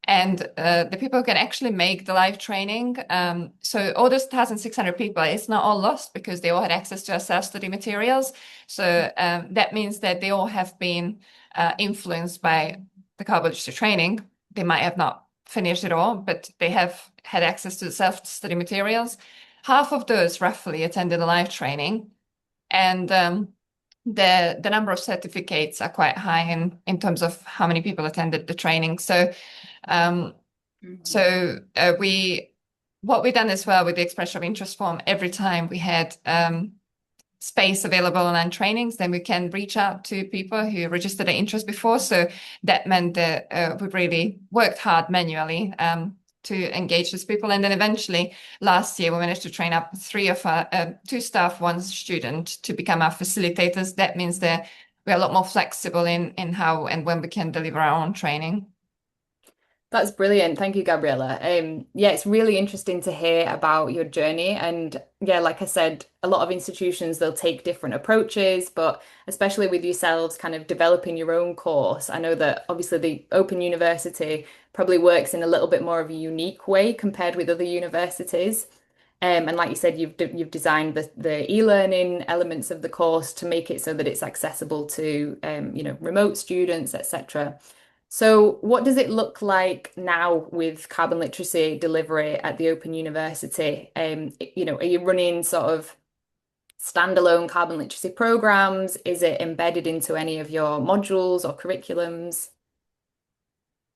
And the people who can actually make the live training. So all those 1,600 people, it's not all lost because they all had access to our self-study materials. So that means that they all have been influenced by the Carbon Literacy training. They might have not finished it all, but they have had access to the self-study materials. Half of those roughly attended a live training, and the number of certificates are quite high in terms of how many people attended the training. So what we've done as well with the expression of interest form, every time we had space available online trainings, then we can reach out to people who registered their interest before. So that meant that we really worked hard manually to engage these people. And then eventually last year, we managed to train up 2 staff, 1 student to become our facilitators. That means that we're a lot more flexible in how and when we can deliver our own training. That's brilliant. Thank you, Gabriella. Yeah, it's really interesting to hear about your journey. And yeah, like I said, a lot of institutions, they'll take different approaches, but especially with yourselves kind of developing your own course, I know that obviously the Open University probably works in a little bit more of a unique way compared with other universities. And like you said, you've designed the e-learning elements of the course to make it so that it's accessible to remote students, etc. So what does it look like now with carbon literacy delivery at the Open University? Are you running sort of standalone carbon literacy programs? Is it embedded into any of your modules or curriculums?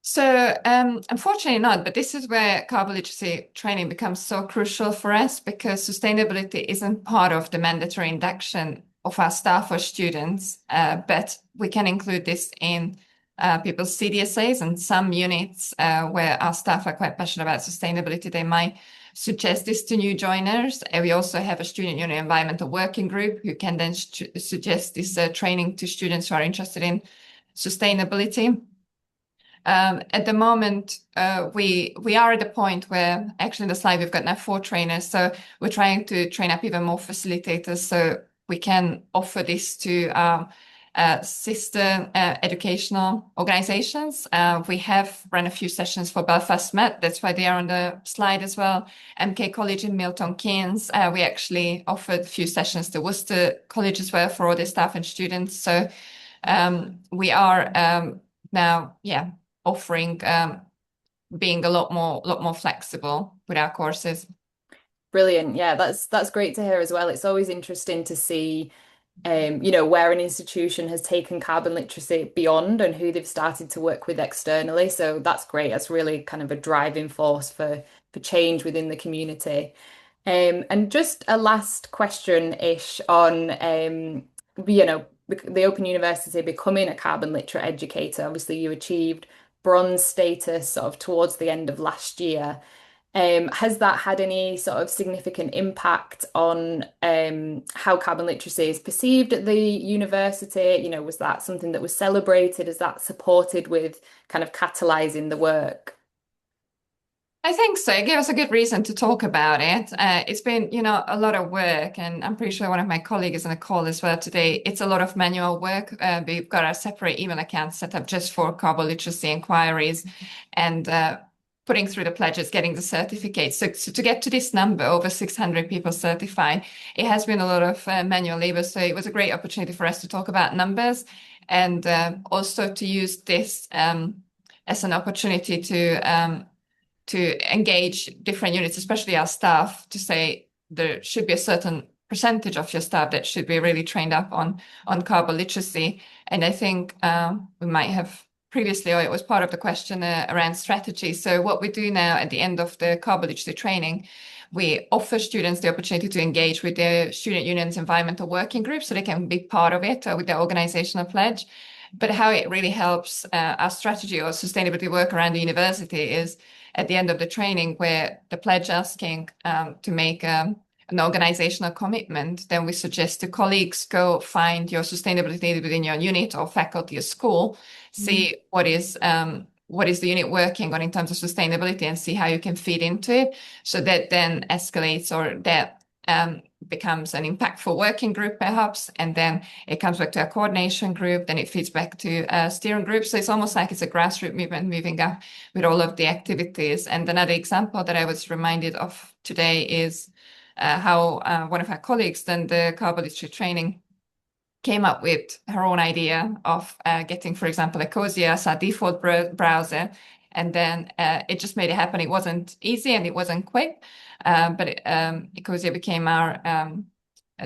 So unfortunately not, but this is where carbon literacy training becomes so crucial for us, because sustainability isn't part of the mandatory induction of our staff or students, but we can include this in people's CDSAs, and some units where our staff are quite passionate about sustainability, they might suggest this to new joiners. And we also have a student union environmental working group who can then suggest this training to students who are interested in sustainability. At the moment, we are at the point where, actually in the slide, we've got now 4 trainers. So we're trying to train up even more facilitators so we can offer this to our sister educational organizations. We have run a few sessions for Belfast Met. That's why they are on the slide as well. MK College in Milton Keynes. We actually offered a few sessions to Worcester College as well for all their staff and students. So we are now, offering being a lot more flexible with our courses. Brilliant. Yeah, that's great to hear as well. It's always interesting to see where an institution has taken carbon literacy beyond and who they've started to work with externally. So that's great. That's really kind of a driving force for change within the community. And just a last question-ish on the Open University becoming a carbon literate educator. Obviously, you achieved bronze status sort of towards the end of last year. Has that had any sort of significant impact on how carbon literacy is perceived at the university? Was that something that was celebrated? Is that supported with kind of catalyzing the work? I think so. It gave us a good reason to talk about it. It's been, a lot of work, and I'm pretty sure one of my colleagues is on a call as well today. It's a lot of manual work. We've got a separate email account set up just for carbon literacy inquiries, and putting through the pledges, getting the certificates. So to get to this number, over 600 people certified, it has been a lot of manual labor. So it was a great opportunity for us to talk about numbers, and also to use this as an opportunity to engage different units, especially our staff, to say there should be a certain percentage of your staff that should be really trained up on carbon literacy. And I think we might have previously, or it was part of the question around strategy. So what we do now at the end of the carbon literacy training, we offer students the opportunity to engage with the student union's environmental working group so they can be part of it with their organizational pledge. But how it really helps our strategy or sustainability work around the university is at the end of the training where the pledge asking to make an organizational commitment, then we suggest to colleagues go find your sustainability leader within your unit or faculty or school, see what is the unit working on in terms of sustainability and see how you can feed into it. So that then escalates or that becomes an impactful working group perhaps, and then it comes back to a coordination group, then it feeds back to a steering group. So it's almost like it's a grassroots movement moving up with all of the activities. And another example that I was reminded of today is how one of our colleagues done the carbon literacy training came up with her own idea of getting, for example, Ecosia as a default browser. And then it just made it happen. It wasn't easy and it wasn't quick, but Ecosia became our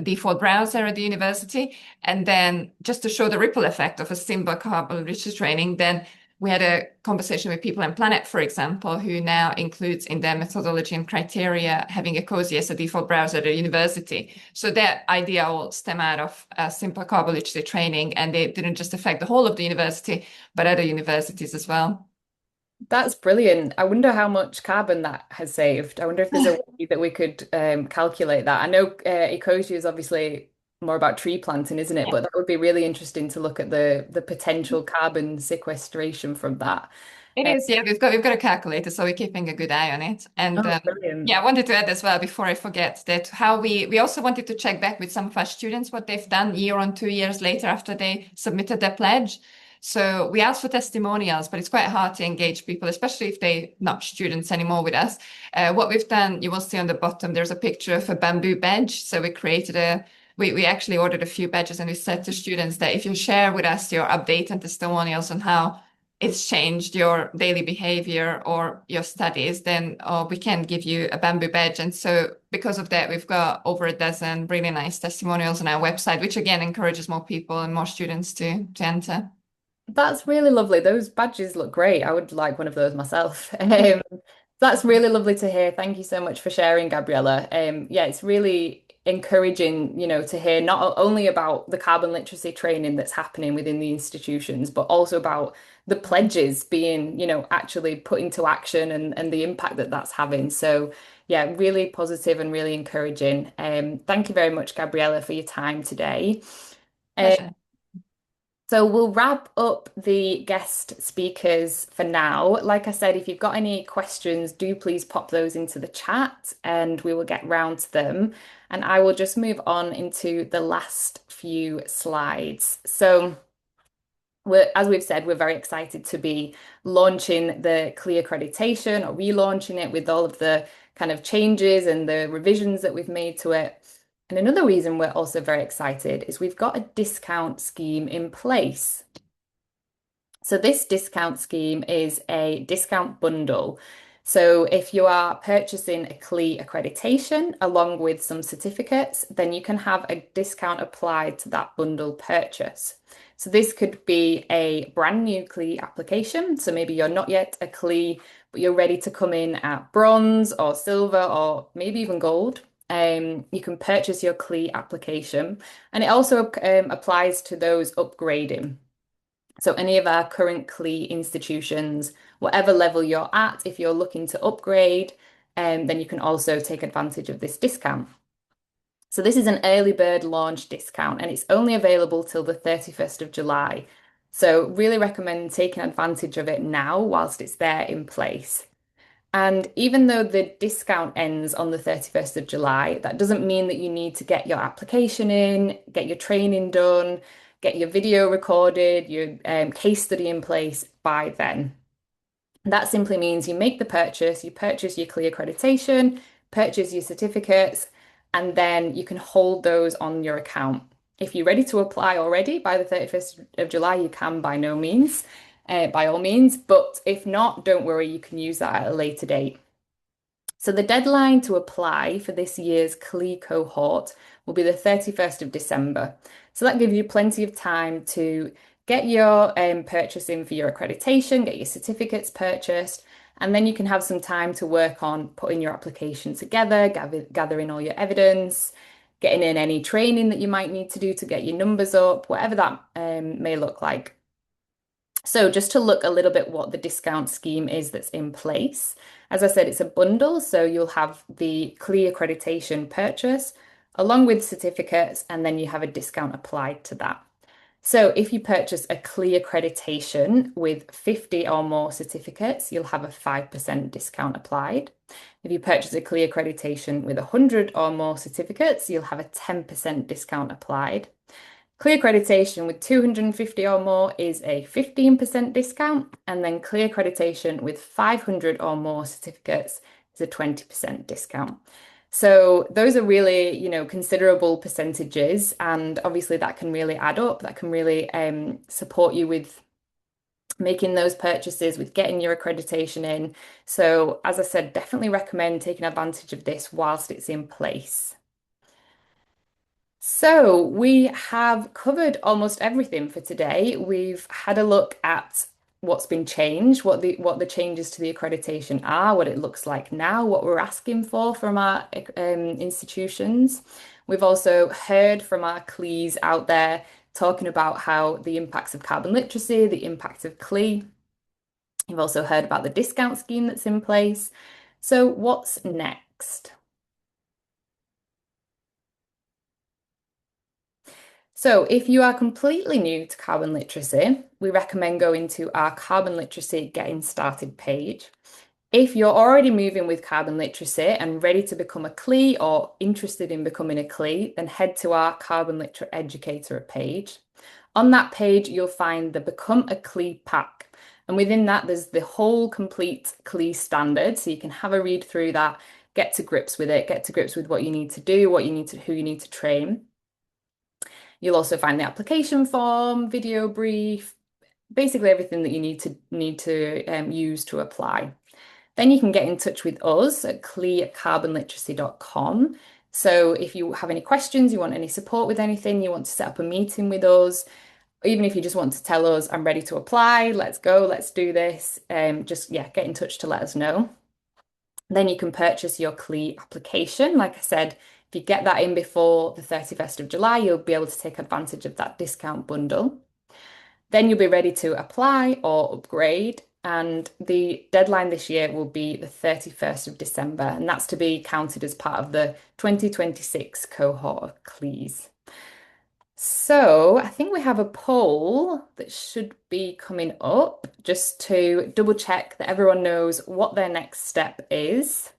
default browser at the university. And then just to show the ripple effect of a simple carbon literacy training, then we had a conversation with People and Planet, for example, who now includes in their methodology and criteria having Ecosia as a default browser at the university. So that idea all stem out of a simple carbon literacy training, and it didn't just affect the whole of the university, but other universities as well. That's brilliant. I wonder how much carbon that has saved. I wonder if there's a way that we could calculate that. I know Ecosia is obviously more about tree planting, isn't it? But that would be really interesting to look at the potential carbon sequestration from that. It is, yeah, we've got a calculator, so we're keeping a good eye on it. And yeah, I wanted to add as well before I forget that how we also wanted to check back with some of our students what they've done year on 2 years later after they submitted their pledge. So we asked for testimonials, but it's quite hard to engage people, especially if they're not students anymore with us. What we've done, you will see on the bottom, there's a picture of a bamboo badge. So we actually ordered a few badges, and we said to students that if you share with us your update and testimonials on how it's changed your daily behavior or your studies, then we can give you a bamboo badge. And so because of that, we've got over a dozen really nice testimonials on our website, which again encourages more people and more students to enter. That's really lovely. Those badges look great. I would like one of those myself. That's really lovely to hear. Thank you so much for sharing, Gabriella. Yeah, it's really encouraging, to hear not only about the carbon literacy training that's happening within the institutions, but also about the pledges being, actually put into action and the impact that that's having. So yeah, really positive and really encouraging. Thank you very much, Gabriella, for your time today. Pleasure. So we'll wrap up the guest speakers for now. Like I said, if you've got any questions, do please pop those into the chat and we will get round to them. And I will just move on into the last few slides. So as we've said, we're very excited to be launching the CLE accreditation or relaunching it with all of the kind of changes and the revisions that we've made to it. And another reason we're also very excited is we've got a discount scheme in place. So this discount scheme is a discount bundle. So if you are purchasing a CLE accreditation along with some certificates, then you can have a discount applied to that bundle purchase. So this could be a brand new CLE application. So maybe you're not yet a CLE, but you're ready to come in at bronze or silver or maybe even gold. You can purchase your CLE application, and it also applies to those upgrading. So any of our current CLE institutions, whatever level you're at, if you're looking to upgrade, then you can also take advantage of this discount. So this is an early bird launch discount, and it's only available till the 31st of July. So really recommend taking advantage of it now whilst it's there in place. And even though the discount ends on the 31st of July, that doesn't mean that you need to get your application in, get your training done, get your video recorded, your case study in place by then. That simply means you make the purchase, you purchase your CLE accreditation, purchase your certificates, and then you can hold those on your account. If you're ready to apply already by the 31st of July, you can by all means, but if not, don't worry, you can use that at a later date. So the deadline to apply for this year's CLE cohort will be the 31st of December. So that gives you plenty of time to get your purchase in for your accreditation, get your certificates purchased, and then you can have some time to work on putting your application together, gathering all your evidence, getting in any training that you might need to do to get your numbers up, whatever that may look like. So just to look a little bit what the discount scheme is that's in place. As I said, it's a bundle, so you'll have the CLE accreditation purchase along with certificates, and then you have a discount applied to that. So if you purchase a CLE accreditation with 50 or more certificates, you'll have a 5% discount applied. If you purchase a CLE accreditation with 100 or more certificates, you'll have a 10% discount applied. CLE accreditation with 250 or more is a 15% discount, and then CLE accreditation with 500 or more certificates is a 20% discount. So those are really, considerable percentages, and obviously that can really add up. That can really support you with making those purchases, with getting your accreditation in. So as I said, definitely recommend taking advantage of this whilst it's in place. So we have covered almost everything for today. We've had a look at what's been changed, what the changes to the accreditation are, what it looks like now, what we're asking for from our institutions. We've also heard from our CLEs out there talking about how the impacts of carbon literacy, the impact of CLE. You've also heard about the discount scheme that's in place. So what's next? So if you are completely new to carbon literacy, we recommend going to our carbon literacy getting started page. If you're already moving with carbon literacy and ready to become a CLE or interested in becoming a CLE, then head to our Carbon Literate Educator page. On that page, you'll find the Become a CLE pack. And within that, there's the whole complete CLE standard. So you can have a read through that, get to grips with it, get to grips with what you need to do, who you need to train. You'll also find the application form, video brief, basically everything that you need to use to apply. Then you can get in touch with us at carbonliteracy.com. So if you have any questions, you want any support with anything, you want to set up a meeting with us, even if you just want to tell us, I'm ready to apply, let's go, let's do this, get in touch to let us know. Then you can purchase your CLE application. Like I said, if you get that in before the 31st of July, you'll be able to take advantage of that discount bundle. Then you'll be ready to apply or upgrade. And the deadline this year will be the 31st of December. And that's to be counted as part of the 2026 cohort of CLEs. So I think we have a poll that should be coming up just to double check that everyone knows what their next step is.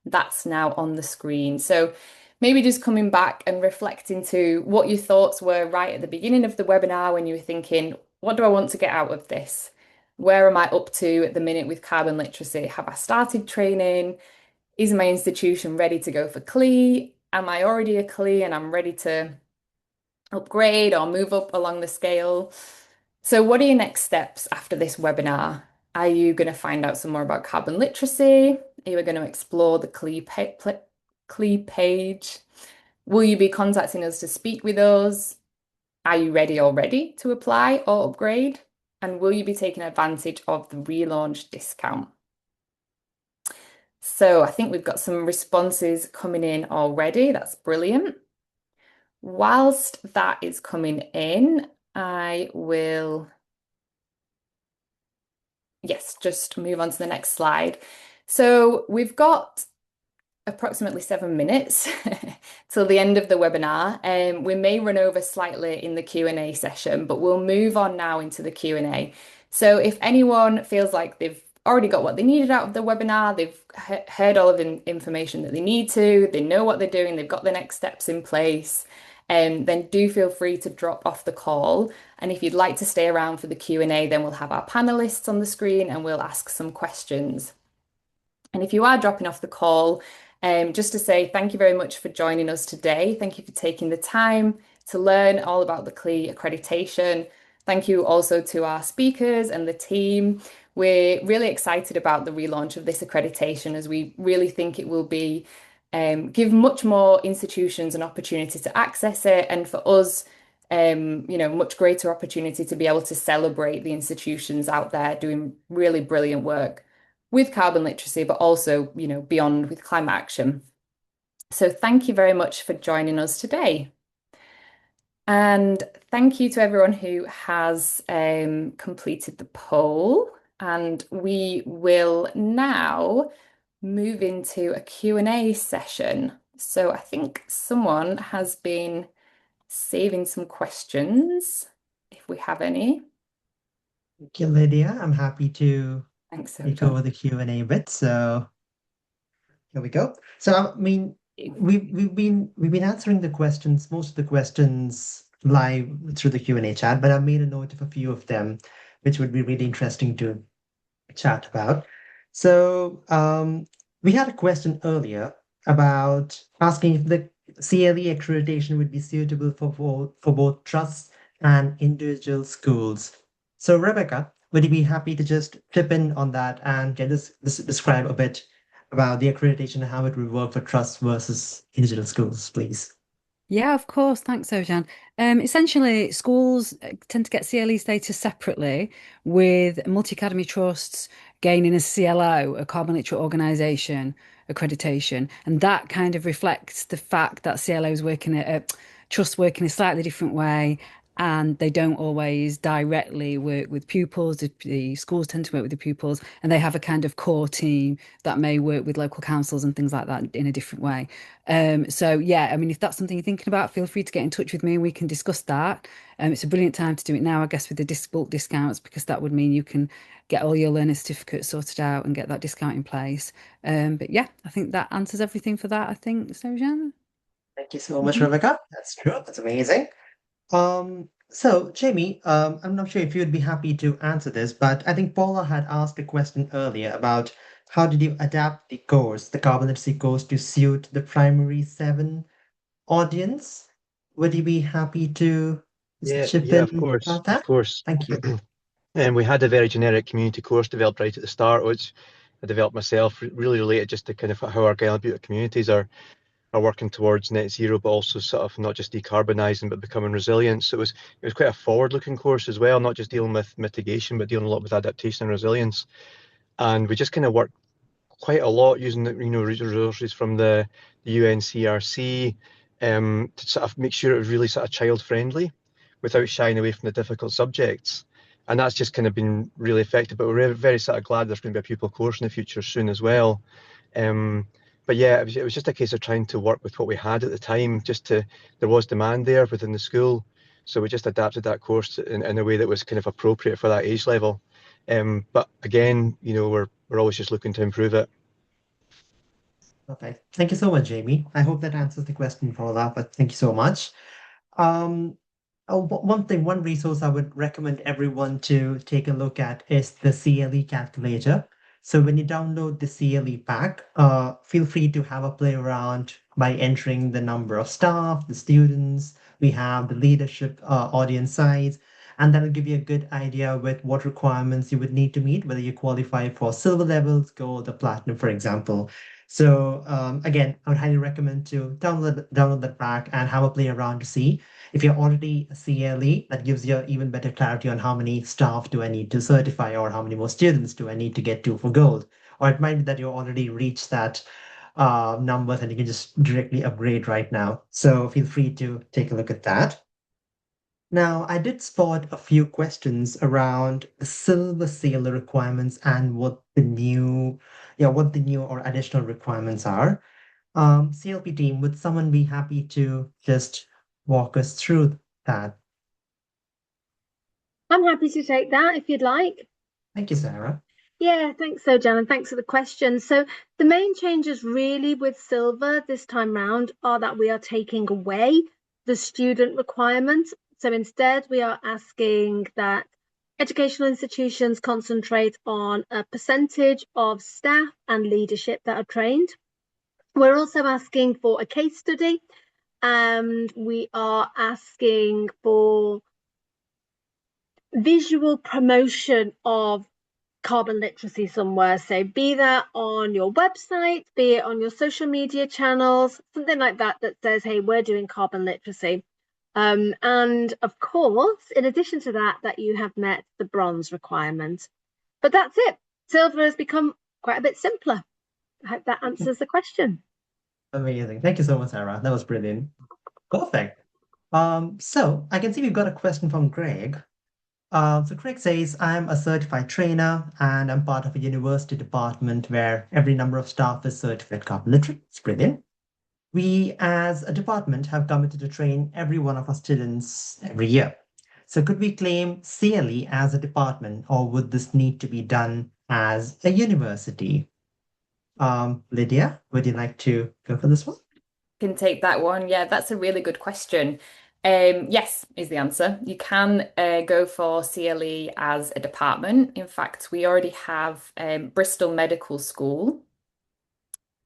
That's now on the screen. So maybe just coming back and reflecting to what your thoughts were right at the beginning of the webinar when you were thinking, what do I want to get out of this? Where am I up to at the minute with carbon literacy? Have I started training? Is my institution ready to go for CLE? Am I already a CLE and I'm ready to upgrade or move up along the scale? So what are your next steps after this webinar? Are you going to find out some more about carbon literacy? Are you going to explore the CLE page? Will you be contacting us to speak with us? Are you ready already to apply or upgrade? And will you be taking advantage of the relaunch discount? So I think we've got some responses coming in already. That's brilliant. Whilst that is coming in, I will, yes, just move on to the next slide. So we've got approximately 7 minutes till the end of the webinar. We may run over slightly in the Q&A session, but we'll move on now into the Q&A. So if anyone feels like they've already got what they needed out of the webinar, they've heard all of the information that they need to, they know what they're doing, they've got the next steps in place, then do feel free to drop off the call. And if you'd like to stay around for the Q&A, then we'll have our panelists on the screen and we'll ask some questions. And if you are dropping off the call, just to say thank you very much for joining us today. Thank you for taking the time to learn all about the CLE accreditation. Thank you also to our speakers and the team. we're really excited about the relaunch of this accreditation as we really think it will be give much more institutions an opportunity to access it, and for us, much greater opportunity to be able to celebrate the institutions out there doing really brilliant work with carbon literacy, but also, beyond with climate action. So thank you very much for joining us today. And thank you to everyone who has completed the poll. And we will now move into a Q&A session. So I think someone has been saving some questions, if we have any. Thank you, Lydia. I'm happy to Thanks, take over the Q&A bit. So here we go. So I mean, we've been answering the questions, most of the questions live through the Q&A chat, but I've made a note of a few of them, which would be really interesting to chat about. So we had a question earlier about asking if the CLE accreditation would be suitable for both trusts and individual schools. So Rebecca, would you be happy to just chip in on that and just describe a bit about the accreditation and how it would work for trusts versus individual schools, please? Yeah, of course. Thanks, Ojan. Essentially, schools tend to get CLE status separately, with multi-academy trusts gaining a CLO, a Carbon Literate Organisation accreditation, and that kind of reflects the fact that CLOs trusts work in a slightly different way, and they don't always directly work with pupils. The schools tend to work with the pupils, and they have a kind of core team that may work with local councils and things like that in a different way. So yeah, I mean, if that's something you're thinking about, feel free to get in touch with me and we can discuss that. It's a brilliant time to do it now, I guess, with the bulk discounts, because that would mean you can get all your learner certificates sorted out and get that discount in place. But yeah, I think that answers everything for that, I think, so Jan. Thank you so much, Rebecca. That's true. That's amazing. So Jamie, I'm not sure if you'd be happy to answer this, but I think Paula had asked a question earlier about how did you adapt the course, the carbon literacy course, to suit the primary 7 audience? Would you be happy to chip Yeah, of in course, about of that? course. Thank you. And we had a very generic community course developed right at the start, which I developed myself, really related just to kind of how our Gallagher communities are working towards net zero, but also sort of not just decarbonising, but becoming resilient. So it was quite a forward-looking course as well, not just dealing with mitigation, but dealing a lot with adaptation and resilience. And we just kind of worked quite a lot using resources from the UNCRC to sort of make sure it was really sort of child friendly without shying away from the difficult subjects. And that's just kind of been really effective. But we're very sort of glad there's going to be a pupil course in the future soon as well. But yeah, it was just a case of trying to work with what we had at the time. There was demand there within the school, so we just adapted that course in a way that was kind of appropriate for that age level. But again, we're always just looking to improve it. Okay. Thank you so much, Jamie. I hope that answers the question for that, but thank you so much. Um, one resource I would recommend everyone to take a look at is the CLE calculator. So when you download the CLE pack, feel free to have a play around by entering the number of staff, the students, we have the leadership audience size, and that'll give you a good idea with what requirements you would need to meet, whether you qualify for silver levels, gold, or platinum, for example. So again, I would highly recommend to download that pack and have a play around to see. If you're already a CLE, that gives you even better clarity on how many staff do I need to certify or how many more students do I need to get to for gold. Or it might be that you already reached that numbers and you can just directly upgrade right now. So feel free to take a look at that. Now, I did spot a few questions around the silver sailor requirements and what the new or additional requirements are. CLP team, would someone be happy to just walk us through that? I'm happy to take that if you'd like. Thank you, Sarah. Yeah, thanks, Sojan, and thanks for the question. So the main changes really with silver this time round are that we are taking away the student requirement. So instead, we are asking that educational institutions concentrate on a percentage of staff and leadership that are trained. We're also asking for a case study, and we are asking for visual promotion of carbon literacy somewhere. So be that on your website, be it on your social media channels, something like that that says, hey, we're doing carbon literacy. And of course, in addition to that, that you have met the bronze requirement. But that's it. Silver has become quite a bit simpler. I hope that answers the question. Amazing. Thank you so much, Sarah. That was brilliant. Perfect. So I can see we've got a question from Greg. So Greg says, I'm a certified trainer and I'm part of a university department where every number of staff is certified carbon literate. It's brilliant. We, as a department, have committed to train every one of our students every year. So could we claim CLE as a department, or would this need to be done as a university? Lydia, would you like to go for this one? Can take that one. Yeah, that's a really good question. Yes, is the answer. You can go for CLE as a department. In fact, we already have Bristol Medical School.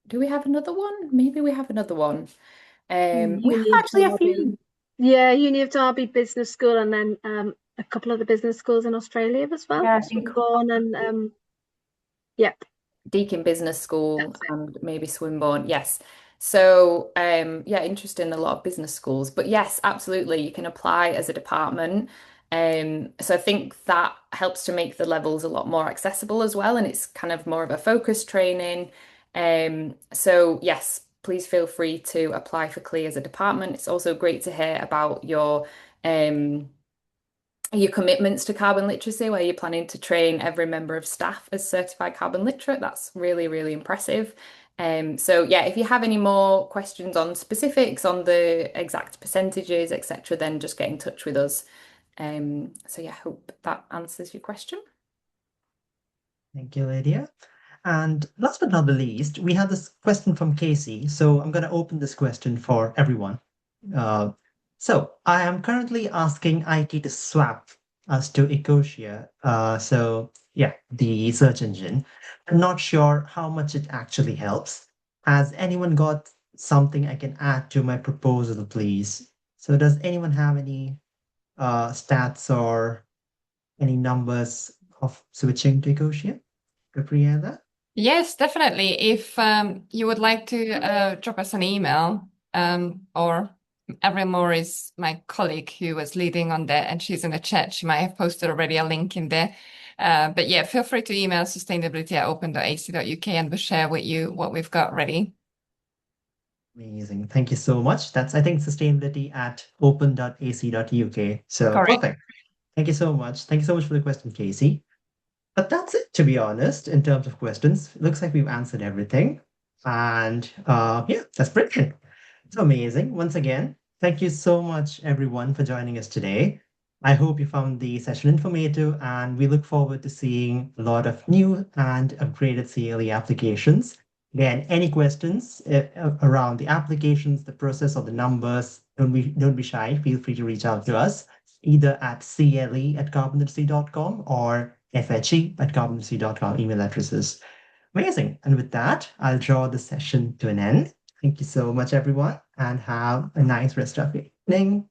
Do we have another one? Maybe we have another one. We have actually a few. Yeah, Uni of Derby Business School, and then a couple of the business schools in Australia as well. Yeah, Swinburne and yep. Deakin Business School and maybe Swinburne. Yes. So yeah, interesting, a lot of business schools. But yes, absolutely, you can apply as a department. So I think that helps to make the levels a lot more accessible as well, and it's kind of more of a focused training. So yes, please feel free to apply for CLE as a department. It's also great to hear about your commitments to carbon literacy, where you're planning to train every member of staff as certified carbon literate. That's really, really impressive. So yeah, if you have any more questions on specifics, on the exact percentages, etc., then just get in touch with us. So yeah, hope that answers your question. Thank you, Lydia. And last but not the least, we have this question from Casey. So I'm going to open this question for everyone. So I am currently asking IT to swap us to Ecosia. So yeah, the search engine. I'm not sure how much it actually helps. Has anyone got something I can add to my proposal, please? So does anyone have any stats or any numbers of switching to Ecosia? Gabriella? Yes, definitely. If you would like to drop us an email, or Evermore is my colleague who was leading on that, and she's in the chat. She might have posted already a link in there. But yeah, feel free to email sustainability@open.ac.uk and we'll share with you what we've got ready. Amazing. Thank you so much. That's, I think, sustainability@open.ac.uk. So Correct. perfect. Thank you so much. Thank you so much for the question, Casey. But that's it, to be honest, in terms of questions. It looks like we've answered everything. And yeah, that's brilliant. It's amazing. Once again, thank you so much, everyone, for joining us today. I hope you found the session informative, and we look forward to seeing a lot of new and upgraded CLE applications. Again, any questions around the applications, the process, or the numbers, don't be shy. Feel free to reach out to us either at cle@carbonliteracy.com or fhe@carbonliteracy.com email addresses. Amazing. And with that, I'll draw the session to an end. Thank you so much, everyone, and have a nice rest of your evening.